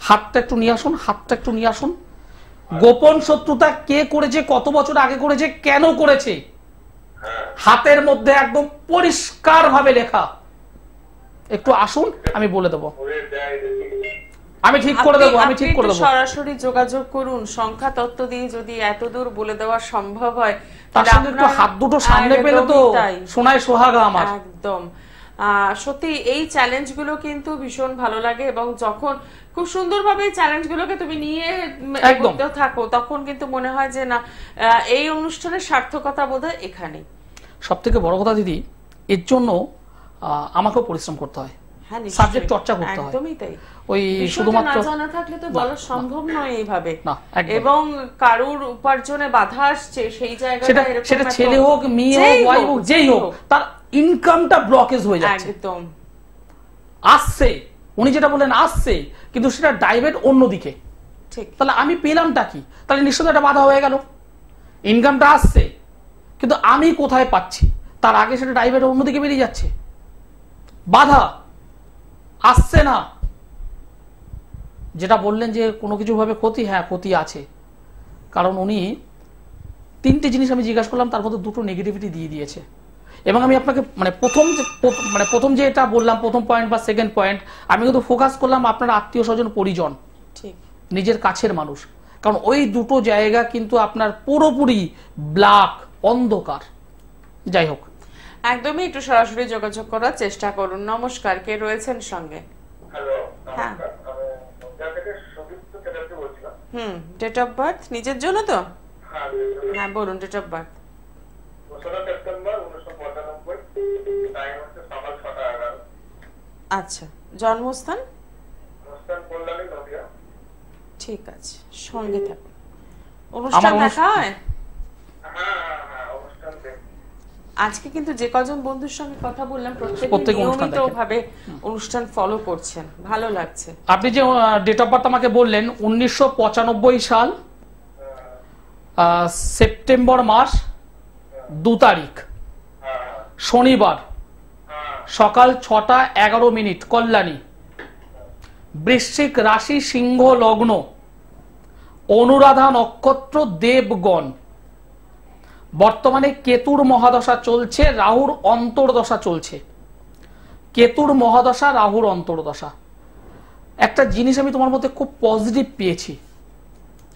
হাতটা একটু নিয়ে আসুন, হাতটা একটু নিয়ে আসুন। গোপন শত্রুতা কে করেছে, কত বছর আগে করেছে, কেন করেছে, হাতের মধ্যে একদম পরিষ্কার ভাবে লেখা। একটু আসুন, আমি বলে দেবো, আমি ঠিক করে দেবো, আমি ঠিক করে দেবো। সরাসরি যোগাযোগ করুন, সংখ্যা তত্ত্ব দিয়ে যদি এতদূর বলে দেওয়া সম্ভব হয়, তার সঙ্গে একটু হাত দুটো সামনে পেলে তো সোনায় সোহাগা আমার। একদম সত্যি এই চ্যালেঞ্জগুলো কিন্তু ভীষণ ভালো লাগে, এবং যখন খুব সুন্দরভাবে চ্যালেঞ্জগুলোকে তুমি নিয়ে এগোতে থাকো তখন কিন্তু মনে হয় যে না, এই অনুষ্ঠানের সার্থকতা বোধহয় এখানে। সব থেকে বড় কথা দিদি, এর জন্য আমাকেও পরিশ্রম করতে হয়, সাবজেক্ট চর্চা করতে হয়। একদমই তাই। ওই শুধুমাত্র না জানা থাকলে তো বলা সম্ভব নয় এইভাবে, এবং কারুর উপার্জনে বাধা আসছে সেই জায়গাটা, সেটা ছেলে হোক মেয়ে হোক ওয়াইফ হোক যেই হোক, তার ইনকামটা ব্লকেজ হয়ে যাচ্ছে, একদম আসছে, উনি যেটা বললেন আসছে, কিন্তু সেটা ডাইভার্ট অন্যদিকে। ঠিক। তাহলে আমি পেলামটা কি? তাহলে নিশ্চয়ই একটা বাধা হয়ে গেল। ইনকামটা আসছে কিন্তু আমি কোথায় পাচ্ছি, তার আগে সেটা ডাইভার্ট অন্যদিকে বেরিয়ে যাচ্ছে, বাধা আসছে না। যেটা বললেন যে কোনো কিছু ভাবে ক্ষতি, হ্যাঁ ক্ষতি আছে, কারণ উনি 3টে জিনিস আমি জিজ্ঞাসা করলাম, তার মধ্যে 2টো নেগেটিভিটি দিয়ে দিয়েছে। এবং আমি আপনাকে প্রথম যে এটা বললাম, প্রথম পয়েন্ট বা সেকেন্ড পয়েন্ট, আমি কিন্তু ফোকাস করলাম আপনার আত্মীয় স্বজন পরিজন, ঠিক, নিজের কাছের মানুষ, কারণ ওই 2টো জায়গা কিন্তু আপনার পুরোপুরি ব্ল্যাক, অন্ধকার। যাই হোক, একদমই একটু সরাসরি যোগাযোগ করার চেষ্টা করুন। নমস্কার, কে রয়েছেন সঙ্গে? হ্যালো, নমস্কার, আমি মুন্ডা থেকে সুদীপ্ত চ্যাটার্জি বলছিলাম। ডেট অফ বার্থ নিজের জন্য তো? হ্যাঁ বলুন, date of birth. 2 September 1995, time হচ্ছে সকাল 6:11। আচ্ছা, জন্মস্থান? অনুষ্ঠান কল্যাণী, নদিয়া। ঠিক আছে, সঙ্গে থাকুন। অনুষ্ঠান দেখা হয়? হ্যাঁ, অনুষ্ঠান দেখি। আজকে কিন্তু যে কজন বন্ধুর সঙ্গে কথা বললাম প্রত্যেকে নিয়মিতভাবে অনুষ্ঠান ফলো করছেন, ভালো লাগছে। আপনি যে ডেট অফ বার্থ আমাকে বললেন 1995 সাল সেপ্টেম্বর মাস 2 তারিখ, শনিবার, সকাল 6:11, কল্যাণী, বৃশ্চিক রাশি, সিংহ লগ্ন, অনুরাধা নক্ষত্র, দেবগণ। বর্তমানে কেতুর মহাদশা চলছে, রাহুর অন্তর্দশা চলছে। কেতুর মহাদশা, রাহুর অন্তর্দশা। একটা জিনিস আমি তোমার মধ্যে খুব পজিটিভ পেয়েছি,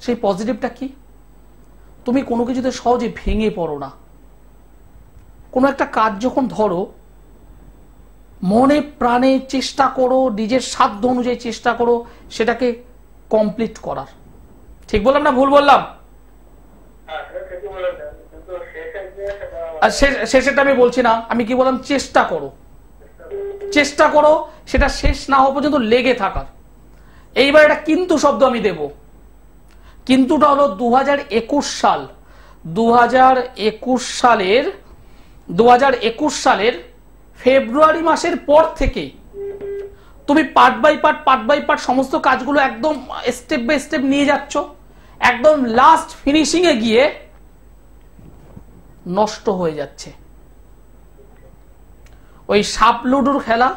সেই পজিটিভটা কি? তুমি কোনো কিছুতে সহজে ভেঙে পড়ো না। কোনো একটা কাজ যখন ধরো, মনে প্রাণে চেষ্টা করো, নিজের সাধ্য অনুযায়ী চেষ্টা করো সেটাকে কমপ্লিট করার। ঠিক বললাম না ভুল বললাম? শেষেরটা আমি বলছি না, আমি কি বললাম, চেষ্টা করো, চেষ্টা করো সেটা শেষ না হওয়া পর্যন্ত লেগে থাকার। এইবার একটা কিন্তু শব্দ আমি দেব। কিন্তুটা হলো 2021 সাল, 2021 সালের ফেব্রুয়ারি মাসের পর থেকে তুমি পার্ট বাই পার্ট সমস্ত কাজগুলো একদম স্টেপ বাই স্টেপ নিয়ে যাচ্ছ, একদম লাস্ট ফিনিশিং এ গিয়ে নষ্ট হয়ে যাচ্ছে। ওই সাপ লুডুর খেলা,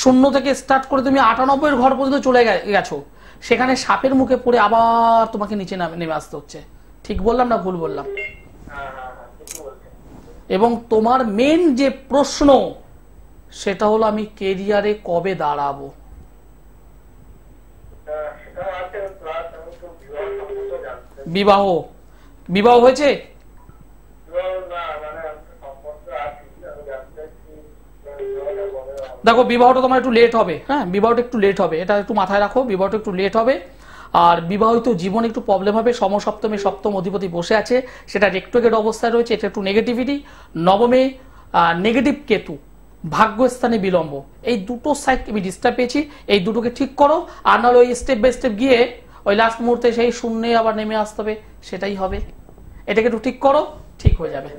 0 থেকে স্টার্ট করে তুমি 98 ঘর পর্যন্ত চলে গেছো, সেখানে সাপের মুখে পড়ে আবার তোমাকে নিচে নেমে আসতে হচ্ছে। ঠিক বললাম না ভুল বললাম? এবং তোমার মেন যে প্রশ্ন সেটা হলো আমি কেরিয়ারে কবে দাঁড়াবো। বিবাহ বিবাহ হয়েছে? দেখো বিবাহটা তোমার একটু লেট হবে, হ্যাঁ বিবাহটা একটু লেট হবে, এটা একটু মাথায় রাখো, বিবাহটা একটু লেট হবে। আর বিবাহিত জীবনে একটু প্রবলেম হবে। সমসপ্তমে সপ্তম অধিপতি বসে আছে, সেটা রেক্টোগেট অবস্থায় রয়েছে, এটা একটু নেগেটিভিটি। নবমে নেগেটিভ কেতু, ভাগ্যস্থানে বিলম্ব, এই দুটো সাইড আমি ডিস্টার্ব পেয়েছি। এই দুটোকে ঠিক করো, আর নাহলে ওই স্টেপ বাই স্টেপ গিয়ে ওই লাস্ট মুহূর্তে সেই শূন্যে আবার নেমে আসতে হবে, সেটাই হবে। এটাকে একটু ঠিক করো, ঠিক হয়ে যাবে।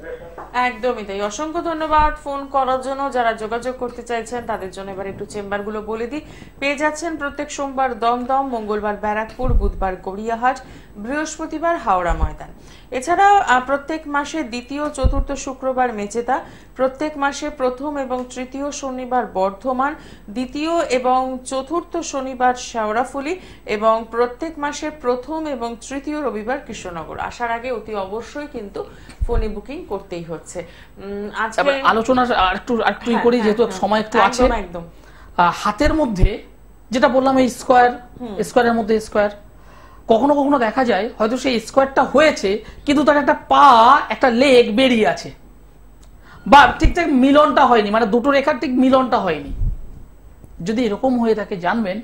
একদমই তাই। অসংখ্য ধন্যবাদ ফোন করার জন্য। যারা যোগাযোগ করতে চাইছেন তাদের জন্য এবার একটু চেম্বারগুলো বলে দিই। পেয়ে যাচ্ছেন প্রত্যেক সোমবার দমদম, মঙ্গলবার ব্যারাকপুর, বুধবার গড়িয়াহাট, বৃহস্পতিবার হাওড়া ময়দান। এছাড়া প্রত্যেক মাসে দ্বিতীয়, চতুর্থ শুক্রবার মেচেদা, প্রত্যেক মাসে প্রথম এবং তৃতীয় শনিবার বর্ধমান, দ্বিতীয় এবং চতুর্থ শনিবার শেওড়াফুলি, এবং প্রত্যেক মাসে প্রথম এবং তৃতীয় রবিবার কৃষ্ণনগর। আসার আগে অতি অবশ্যই কিন্তু ফোনে বুকিং করতেই হচ্ছে। আজকে আলোচনা একটু করি, যেহেতু সময় একটু আছে। একদম হাতের মধ্যে যেটা বললাম, এই স্কোয়ারের মধ্যে স্কোয়ার, কখনো কখনো দেখা যায় হয়তো সেই স্কোয়ারটা হয়েছে কিন্তু তার একটা পা, একটা লেগ বেরিয়ে আছে, বা ঠিকঠাক মিলনটা হয়নি, মানে দুটো রেখার ঠিক মিলনটা হয়নি। যদি এরকম হয়ে থাকে জানবেন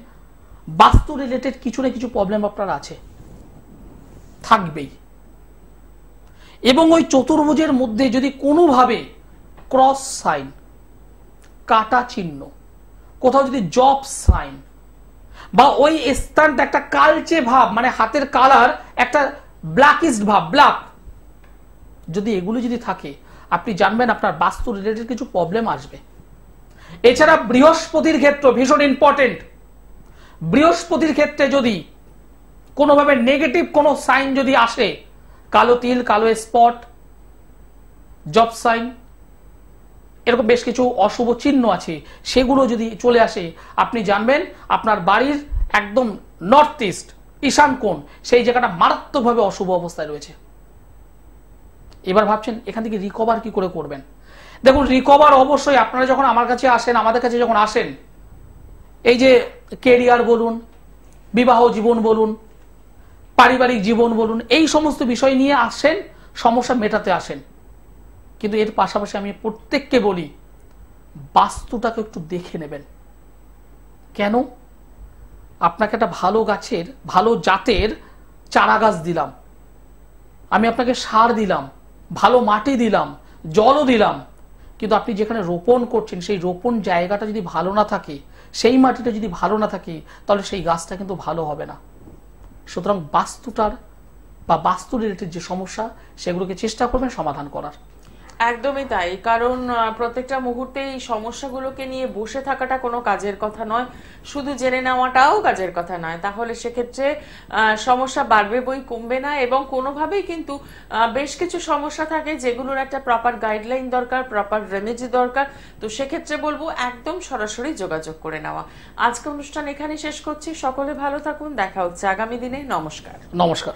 বাস্তু রিলেটেড কিছু না কিছু প্রবলেম আপনার আছে, থাকবেই। এবং ওই চতুর্ভুজের মধ্যে যদি কোনোভাবে ক্রস সাইন, কাটা চিহ্ন, কোথাও যদি জব সাইন, বা ওই স্থানটা একটা কালচে ভাব, মানে হাতের কালার একটা ব্ল্যাকিশ ভাব, ব্ল্যাক, যদি এগুলো যদি থাকে আপনি জানবেন আপনার বাস্তু রিলেটেড কিছু প্রবলেম আসবে। এছাড়া বৃহস্পতির ক্ষেত্র ভীষণ ইম্পর্টেন্ট। বৃহস্পতির ক্ষেত্রে যদি কোনোভাবে নেগেটিভ কোনো সাইন যদি আসে, কালো তিল, কালো স্পট, জব সাইন, এরকম বেশ কিছু অশুভ চিহ্ন আছে, সেগুলো যদি চলে আসে আপনি জানবেন আপনার বাড়ির একদম নর্থ ইস্ট, ঈশান কোণ, সেই জায়গাটা মারাত্মকভাবে অশুভ অবস্থায় রয়েছে। এবার ভাবছেন এখান থেকে রিকভার কি করে করবেন। দেখুন রিকভার অবশ্যই আপনারা যখন আমার কাছে আসেন, আমাদের কাছে যখন আসেন, এই যে কেরিয়ার বলুন, বিবাহ জীবন বলুন, পারিবারিক জীবন বলুন, এই সমস্ত বিষয় নিয়ে আসেন, সমস্যা মেটাতে আসেন। কিন্তু এর পাশাপাশি আমি প্রত্যেককে বলি বাস্তুটাকে একটু দেখে নেবেন। কেন? আপনাকে একটা ভালো গাছের, ভালো জাতের চারা গাছ দিলাম, আমি আপনাকে সার দিলাম, ভালো মাটি দিলাম, জলও দিলাম, কিন্তু আপনি যেখানে রোপণ করছেন সেই রোপণ জায়গাটা যদি ভালো না থাকে, সেই মাটিটা যদি ভালো না থাকে, তাহলে সেই গাছটা কিন্তু ভালো হবে না। সুতরাং বাস্তুটার বা বাস্তু রিলেটেড যে সমস্যা, সেগুলোকে চেষ্টা করবেন সমাধান করার। একদমই তাই। কারণ প্রত্যেকটা মুহূর্তে এই সমস্যাগুলোকে নিয়ে বসে থাকাটা কোনো কাজের কথা নয়, শুধু জেনে নেওয়াটাও কাজের কথা নয়। তাহলে সেক্ষেত্রে সমস্যা বাড়বে বই কমবে না। এবং কোনোভাবেই কিন্তু বেশ কিছু সমস্যা থাকে যেগুলোর একটা প্রপার গাইডলাইন দরকার, প্রপার রেমেডি দরকার। তো সেক্ষেত্রে বলবো একদম সরাসরি যোগাযোগ করে নেওয়া। আজকে অনুষ্ঠান এখানে শেষ করছি। সকলে ভালো থাকুন, দেখা হচ্ছে আগামী দিনে। নমস্কার। নমস্কার।